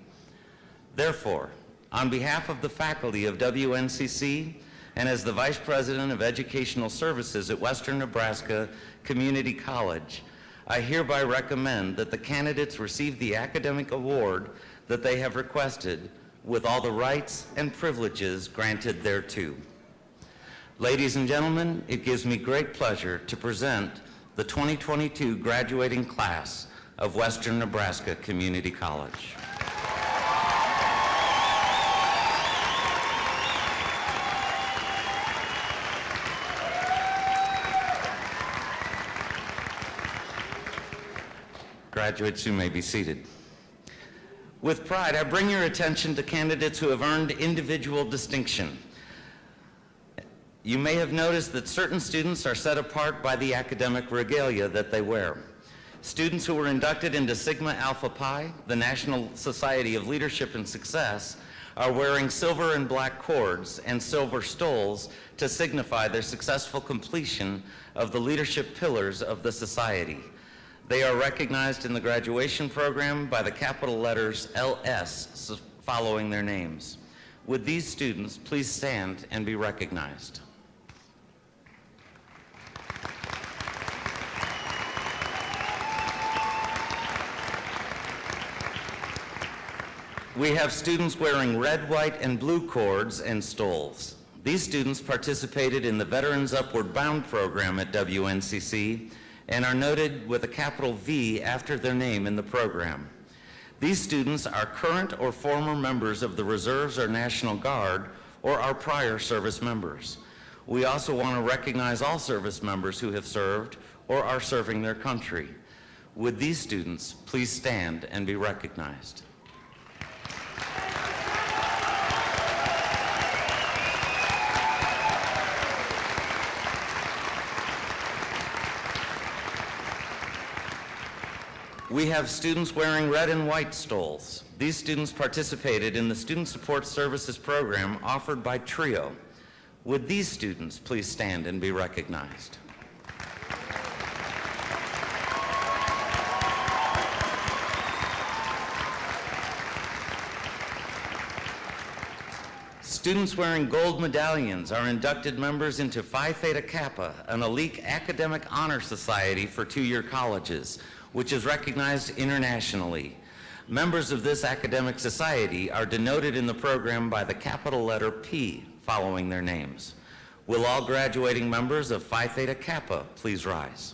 Therefore, on behalf of the faculty of WNCC and as the Vice President of Educational Services at Western Nebraska Community College, I hereby recommend that the candidates receive the academic award that they have requested with all the rights and privileges granted thereto. Ladies and gentlemen, it gives me great pleasure to present the 2022 graduating class of Western Nebraska Community College. Graduates, you may be seated. With pride, I bring your attention to candidates who have earned individual distinction. You may have noticed that certain students are set apart by the academic regalia that they wear. Students who were inducted into Sigma Alpha Pi, the National Society of Leadership and Success, are wearing silver and black cords and silver stoles to signify their successful completion of the leadership pillars of the society. They are recognized in the graduation program by the capital letters LS following their names. Would these students please stand and be recognized? We have students wearing red, white, and blue cords and stoles. These students participated in the Veterans Upward Bound program at WNCC and are noted with a capital V after their name in the program. These students are current or former members of the Reserves or National Guard or are prior service members. We also want to recognize all service members who have served or are serving their country. Would these students please stand and be recognized? We have students wearing red and white stoles. These students participated in the Student Support Services program offered by TRIO. Would these students please stand and be recognized? Students wearing gold medallions are inducted members into Phi Theta Kappa, an elite academic honor society for two-year colleges, which is recognized internationally. Members of this academic society are denoted in the program by the capital letter P following their names. Will all graduating members of Phi Theta Kappa please rise?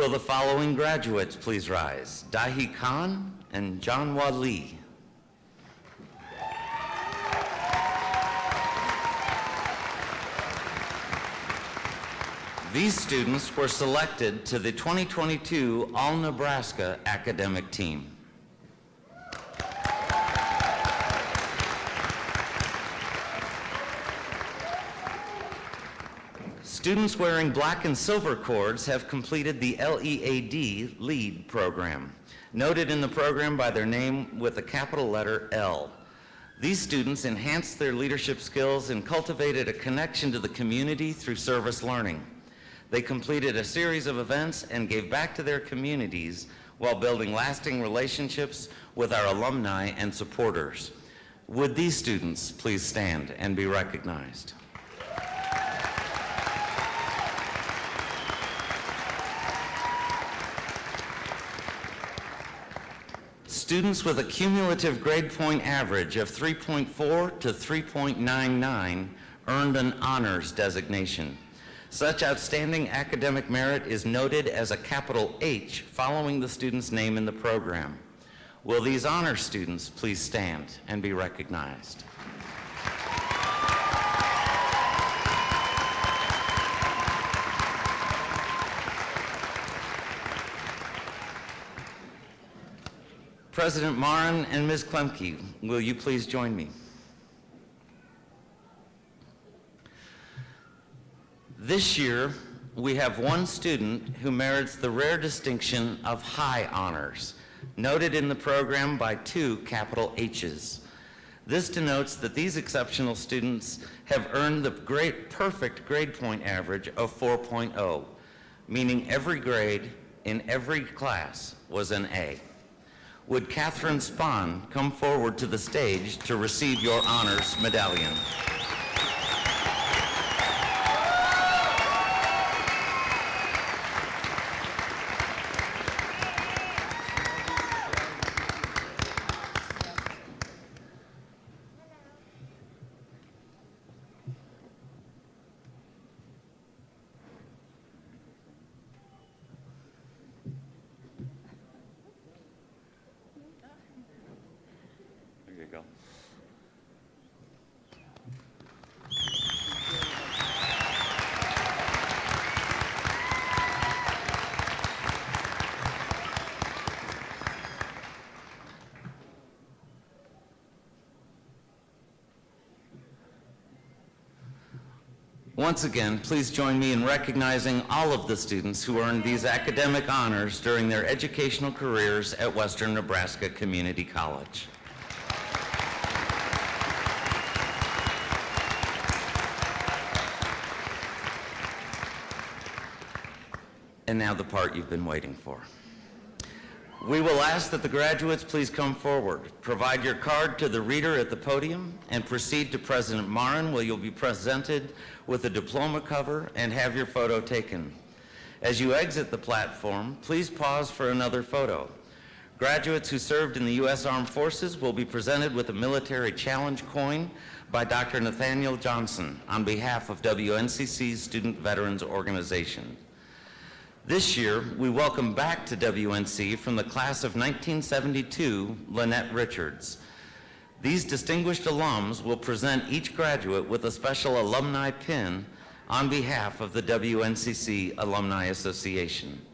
Will the following graduates please rise? Dahi Khan and Janwa Lee. These students were selected to the 2022 All-Nebraska Academic Team. Students wearing black and silver cords have completed the LEAD LEAD program, noted in the program by their name with a capital letter L. These students enhanced their leadership skills and cultivated a connection to the community through service learning. They completed a series of events and gave back to their communities while building lasting relationships with our alumni and supporters. Would these students please stand and be recognized? Students with a cumulative grade point average of 3.4 to 3.99 earned an honors designation. Such outstanding academic merit is noted as a capital H following the student's name in the program. Will these honor students please stand and be recognized? President Marin and Ms. Klemke, will you please join me? This year, we have one student who merits the rare distinction of high honors, noted in the program by 2 capital H's. This denotes that these exceptional students have earned the perfect grade point average of 4.0, meaning every grade in every class was an A. Would Catherine Spahn come forward to the stage to receive your honors medallion? There you go. Once again, please join me in recognizing all of the students who earned these academic honors during their educational careers at Western Nebraska Community College. And now the part you've been waiting for. We will ask that the graduates please come forward. Provide your card to the reader at the podium and proceed to President Marin, where you'll be presented with a diploma cover and have your photo taken. As you exit the platform, please pause for another photo. Graduates who served in the U.S. Armed Forces will be presented with a military challenge coin by Dr. Nathaniel Johnson on behalf of WNCC's Student Veterans Organization. This year, we welcome back to WNC from the class of 1972, Lynette Richards. These distinguished alums will present each graduate with a special alumni pin on behalf of the WNCC Alumni Association.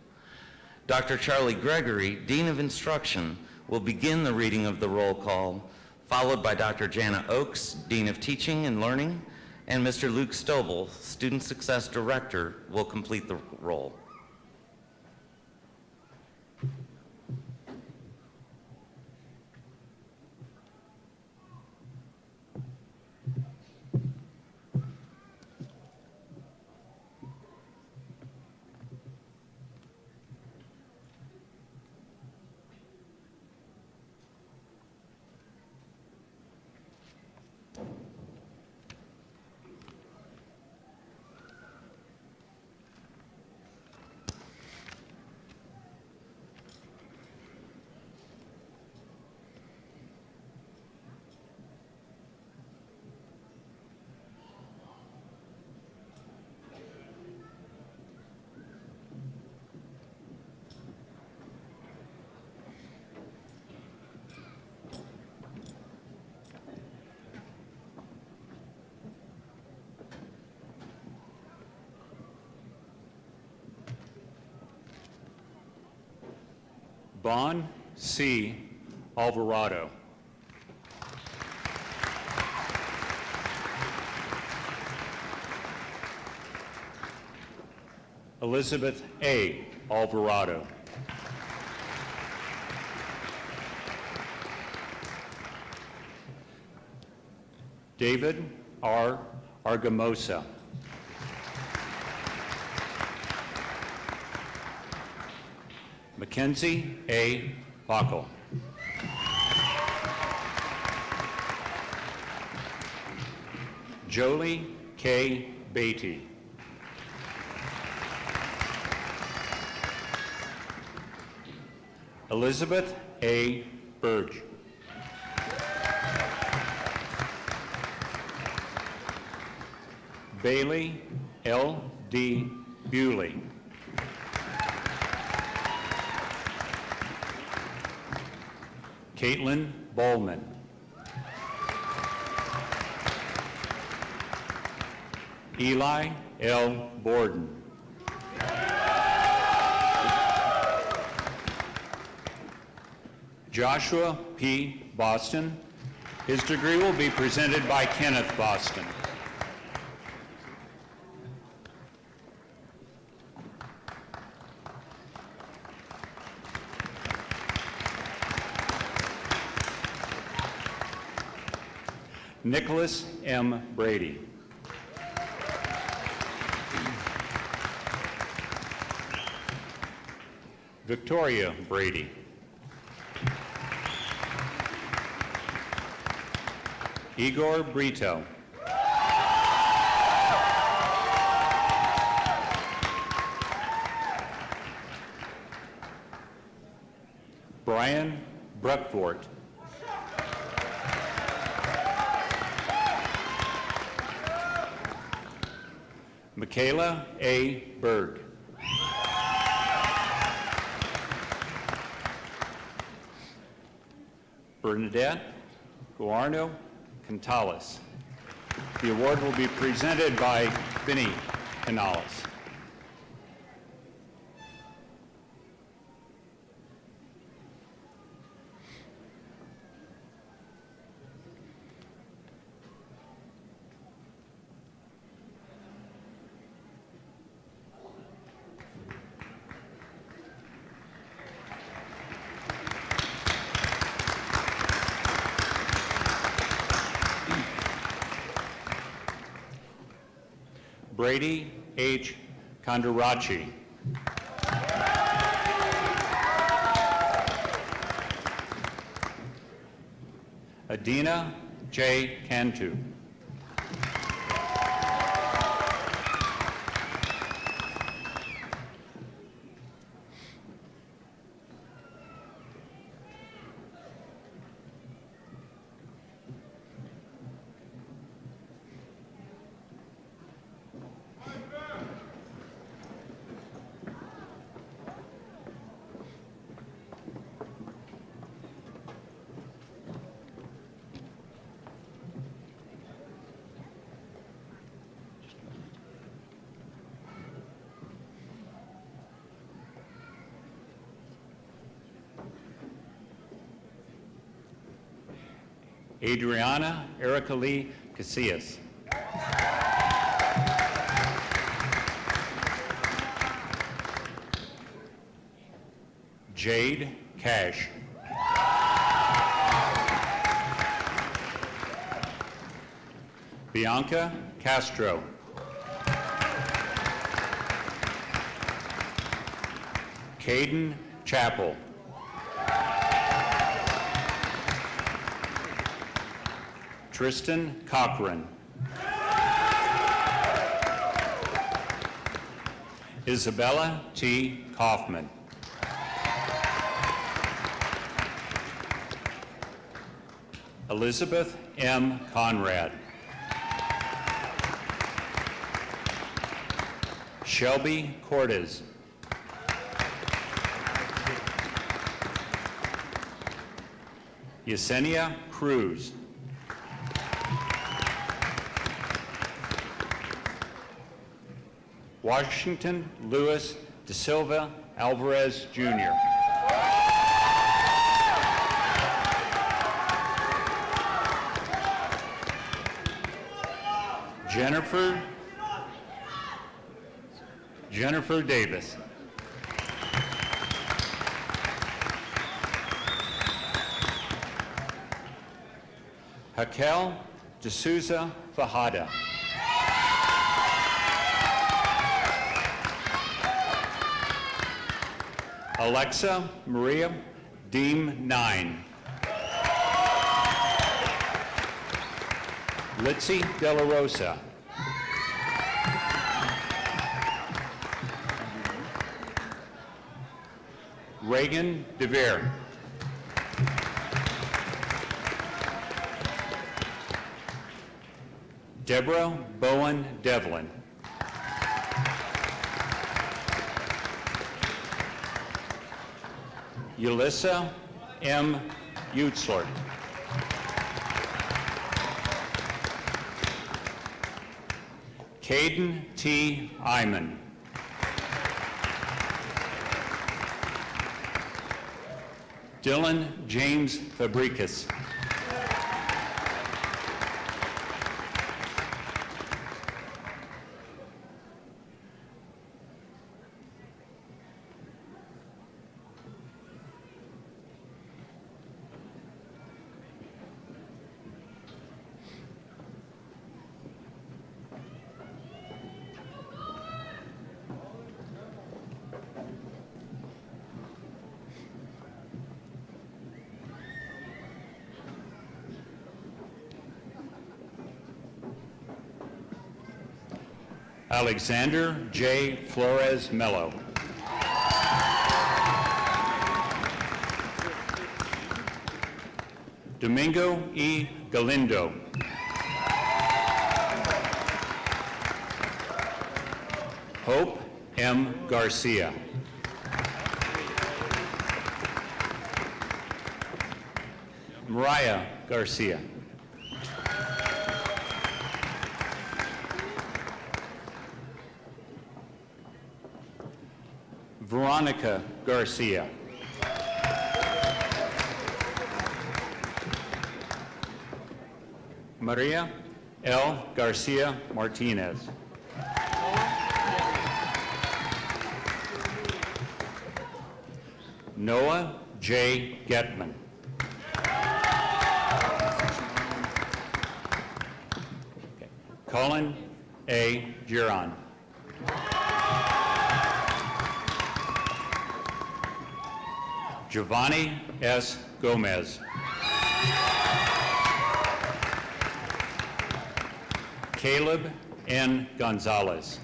Dr. Charlie Gregory, Dean of Instruction, will begin the reading of the roll call, followed by Dr. Jana Oakes, Dean of Teaching and Learning, and Mr. Luke Stobel, Student Success Director, will complete the roll. Bon C. Alvarado. Elizabeth A. Alvarado. David R. Argamosa. Mackenzie A. Bockel. Jolie K. Beatty. Elizabeth A. Burge. Bailey L. D. Bewley. Caitlin Bowman. Eli L. Borden. Joshua P. Boston. His degree will be presented by Kenneth Boston. Nicholas M. Brady. Victoria Brady. Igor Brito. Brian Bruckfort. Michaela A. Berg. Bernadette Guarno Cantalis. The award will be presented by Vinny Canales. Brady H. Kondarachi. Adina J. Cantu. Adriana Erica Lee Casillas. Jade Cash. Bianca Castro. Caden Chappell. Tristan Cochran. Isabella T. Kaufman. Elizabeth M. Conrad. Shelby Cortez. Yesenia Cruz. Washington Louis De Silva Alvarez, Jr. Jennifer Davis. Raquel de Souza Fajada. Alexa Maria Deem 9. Litzy De La Rosa. Reagan DeVere. Deborah Bowen Devlin. Yulissa M. Utzler. Caden T. Iman. Dylan James Fabricus. Alexander J. Flores Mello. Domingo E. Galindo. Hope M. Garcia. Mariah Garcia. Veronica Garcia. Maria L. Garcia Martinez. Noah J. Getman. Colin A. Giron. Giovanni S. Gomez. Caleb N. Gonzalez.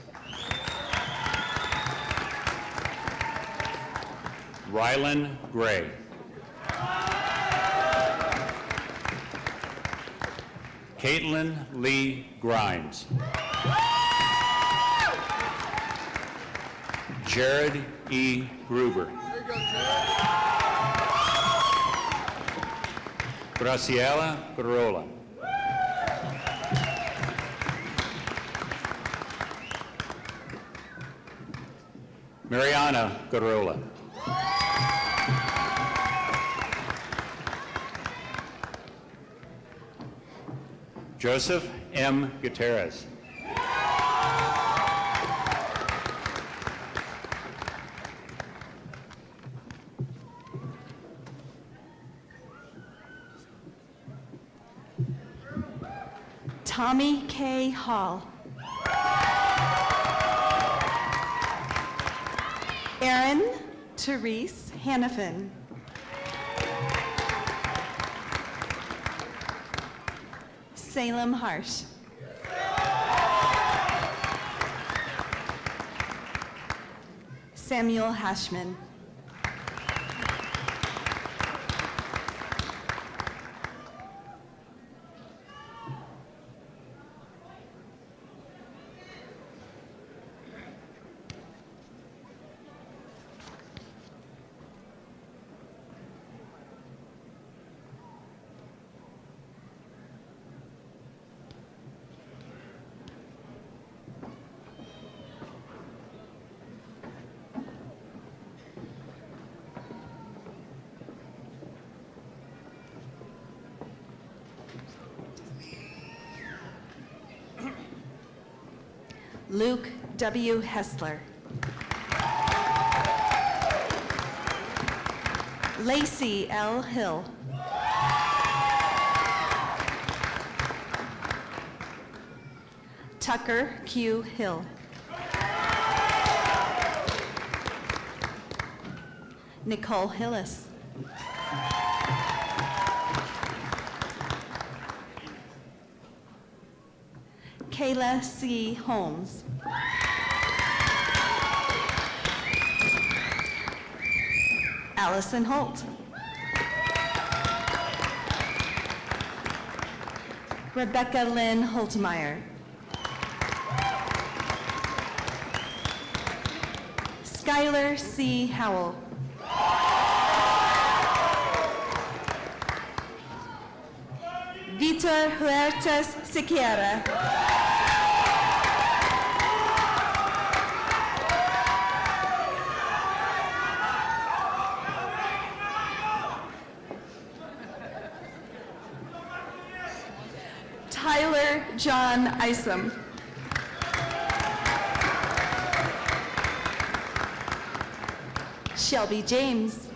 Rylan Gray. Caitlin Lee Grimes. Jared E. Gruber. Graciela Garola. Mariana Garola. Joseph M. Gutierrez. Tommy K. Hall. Erin Therese Hannafin. Salem Harsh. Samuel Hashman. Luke W. Hessler. Lacey L. Hill. Tucker Q. Hill. Nicole Hillis. Kayla C. Holmes. Allison Holt. Rebecca Lynn Holtmeyer. Skylar C. Howell. Vitor Huertas Siqueira. Tyler John Isom. Shelby James.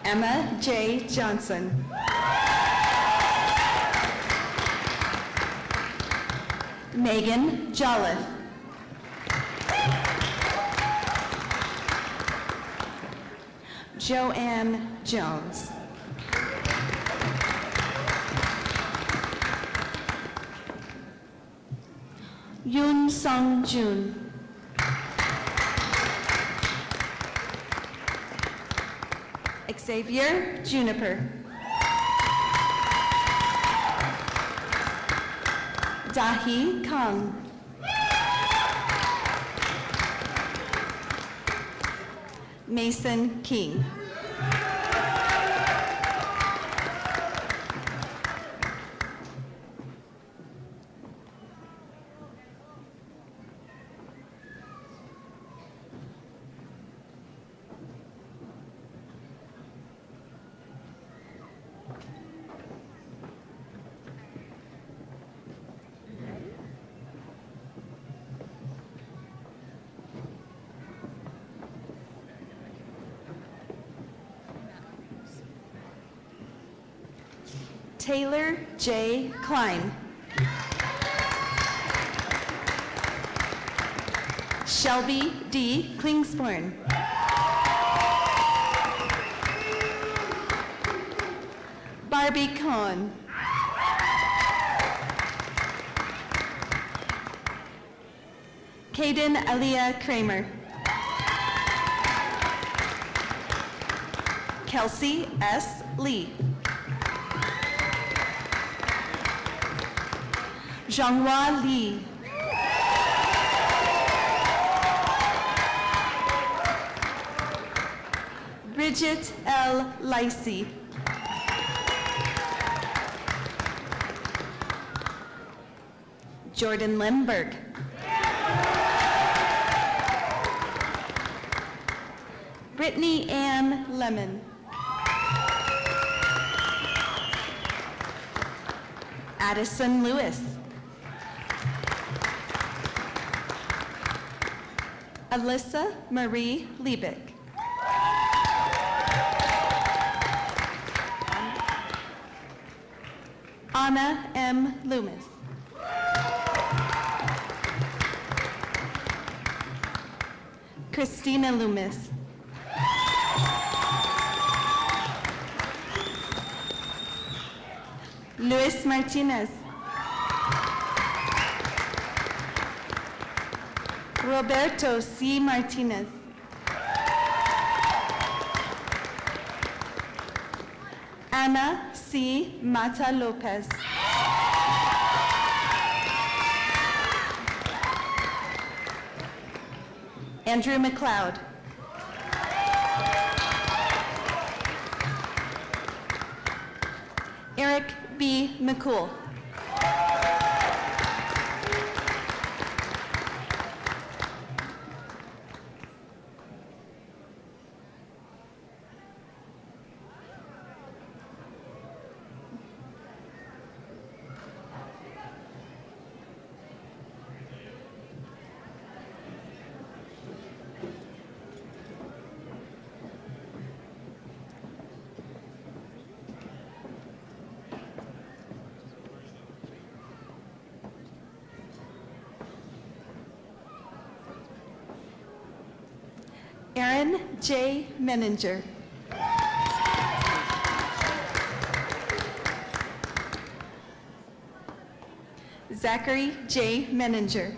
Emma J. Johnson. Megan Jolliffe. Joanne Jones. Yoon Sung Jun. Xavier Juniper. Dahi Kang. Mason King. Taylor J. Klein. Shelby D. Klingsporn. Barbie Cohn. Kaden Aliyah Kramer. Kelsey S. Lee. Zhanghua Li. Bridget L. Lacey. Jordan Limberg. Brittany Ann Lemon. Addison Lewis. Alyssa Marie Liebeck. Anna M. Loomis. Christina Loomis. Luis Martinez. Roberto C. Martinez. Ana C. Mata Lopez. Andrew McLeod. Eric B. McCool. Aaron J. Menninger. Zachary J. Menninger.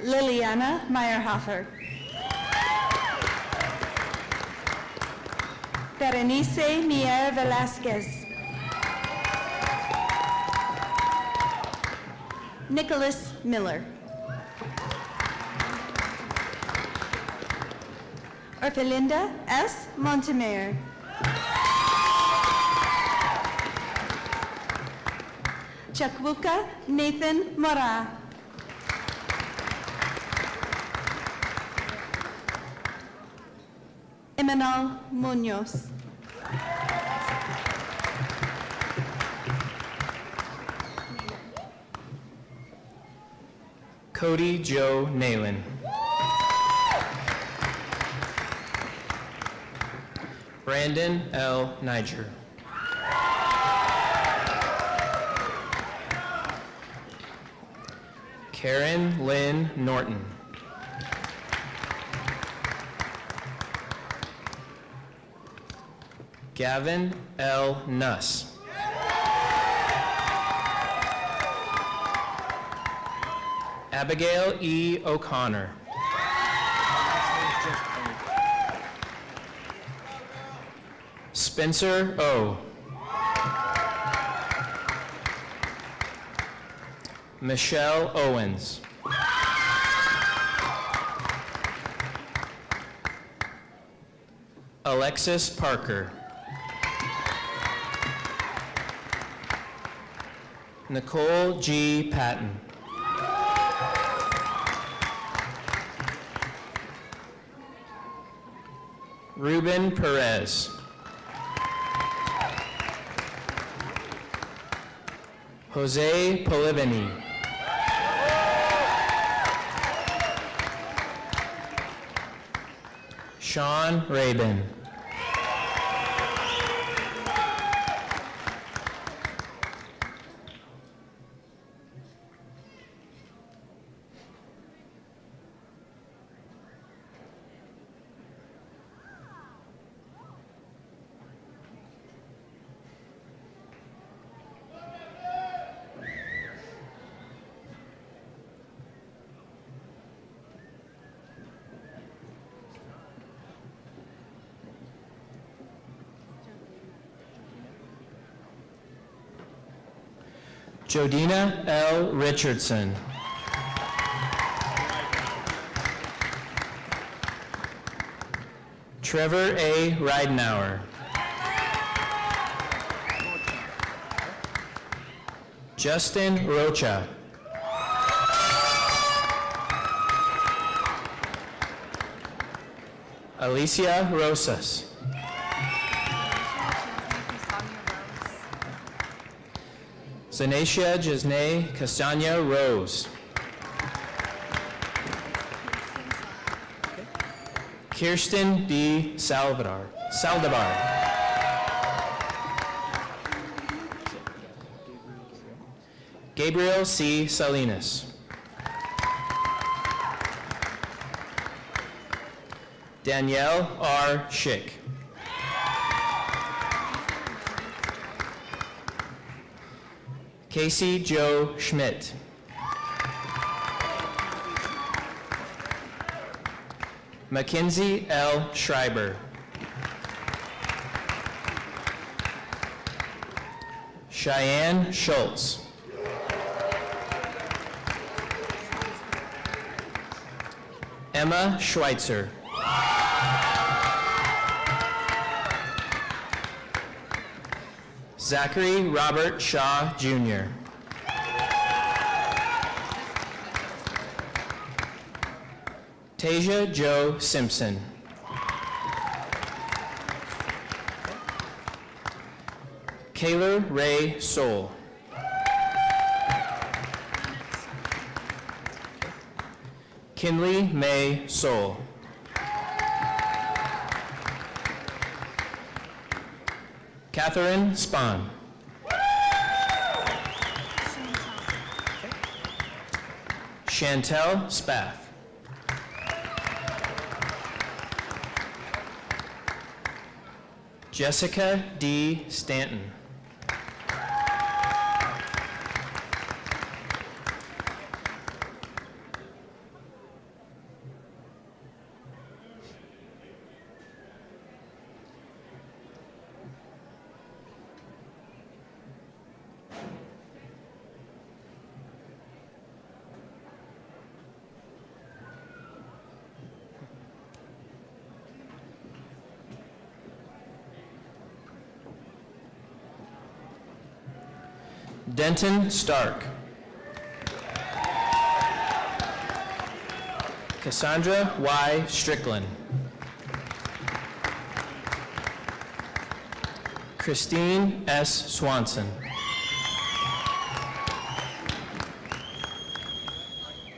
Liliana Meyerhofer. Berenice Mier Velasquez. Nicholas Miller. Orfelinda S. Montemayor. Chakwuka Nathan Mora. Emanol Munoz. Cody Joe Nalen. Brandon L. Niger. Karen Lynn Norton. Gavin L. Nuss. Abigail E. O'Connor. Spencer O. Michelle Owens. Alexis Parker. Nicole G. Patton. Ruben Perez. Jose Poliveni. Sean Rabin. Jodina L. Richardson. Trevor A. Ridenauer. Justin Rocha. Alicia Rosas. Zanacia Jasne Castagna Rose. Kirsten D. Saldivar. Gabriel C. Salinas. Danielle R. Schick. Casey Joe Schmidt. Mackenzie L. Schreiber. Cheyenne Schultz. Emma Schweitzer. Zachary Robert Shaw, Jr. Tasia Joe Simpson. Kayla Ray Soul. Kinley May Soul. Catherine Spahn. Chantel Spath. Jessica D. Stanton. Denton Stark. Cassandra Y. Strickland. Christine S. Swanson.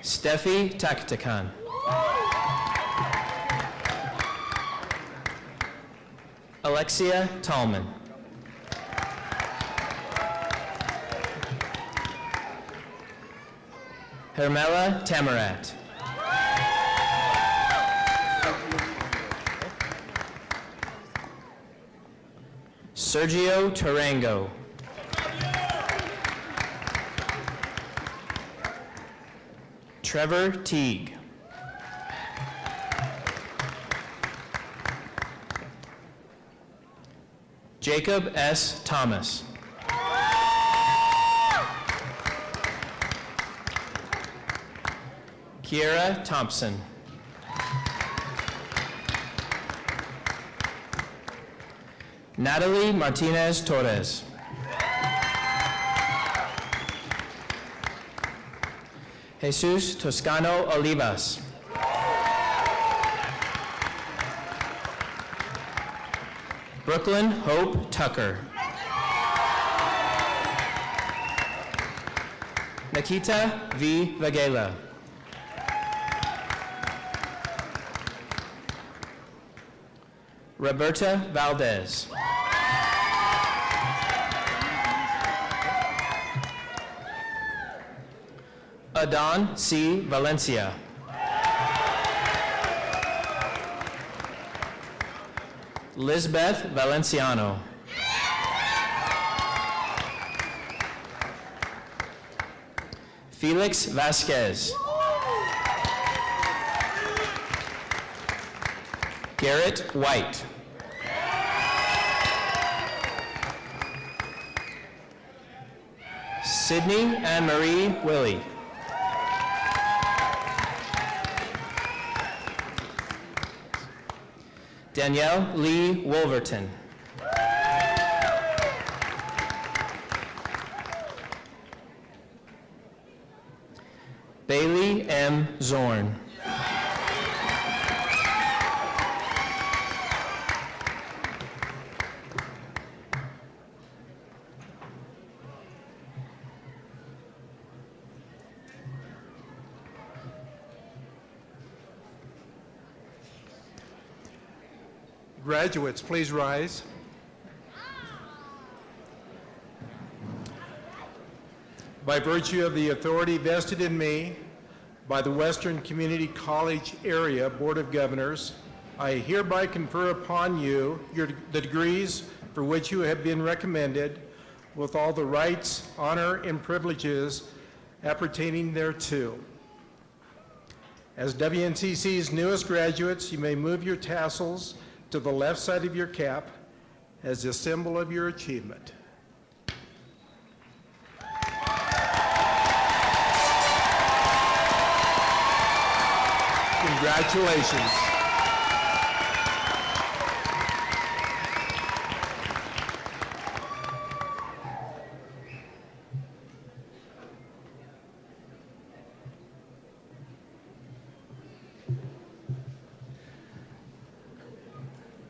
Steffi Takatakan. Alexia Tallman. Hermela Tamarat. Sergio Tarango. Trevor Teague. Jacob S. Thomas. Kiera Thompson. Natalie Martinez Torres. Jesus Toscano Olivas. Brooklyn Hope Tucker. Nikita V. Vagela. Roberta Valdez. Adon C. Valencia. Lisbeth Valenciano. Felix Vasquez. Garrett White. Sydney Anne Marie Willie. Danielle Lee Wolverton. Bailey M. Zorn. Graduates, please rise. By virtue of the authority vested in me by the Western Community College Area Board of Governors, I hereby confer upon you the degrees for which you have been recommended, with all the rights, honor, and privileges appertaining thereto. As WNCC's newest graduates, you may move your tassels to the left side of your cap as a symbol of your achievement. Congratulations.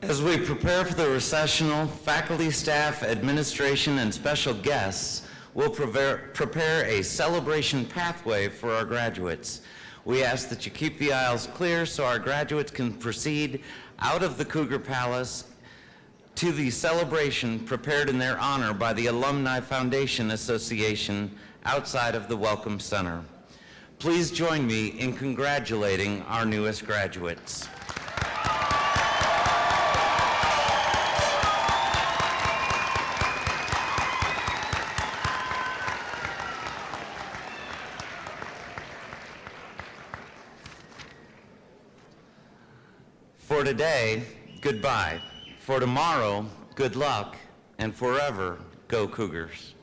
As we prepare for the recessional, faculty, staff, administration, and special guests will prepare a celebration pathway for our graduates. We ask that you keep the aisles clear so our graduates can proceed out of the Cougar Palace to the celebration prepared in their honor by the Alumni Foundation Association outside of the Welcome Center. Please join me in congratulating our newest graduates. For today, goodbye. For tomorrow, good luck. And forever, go Cougars.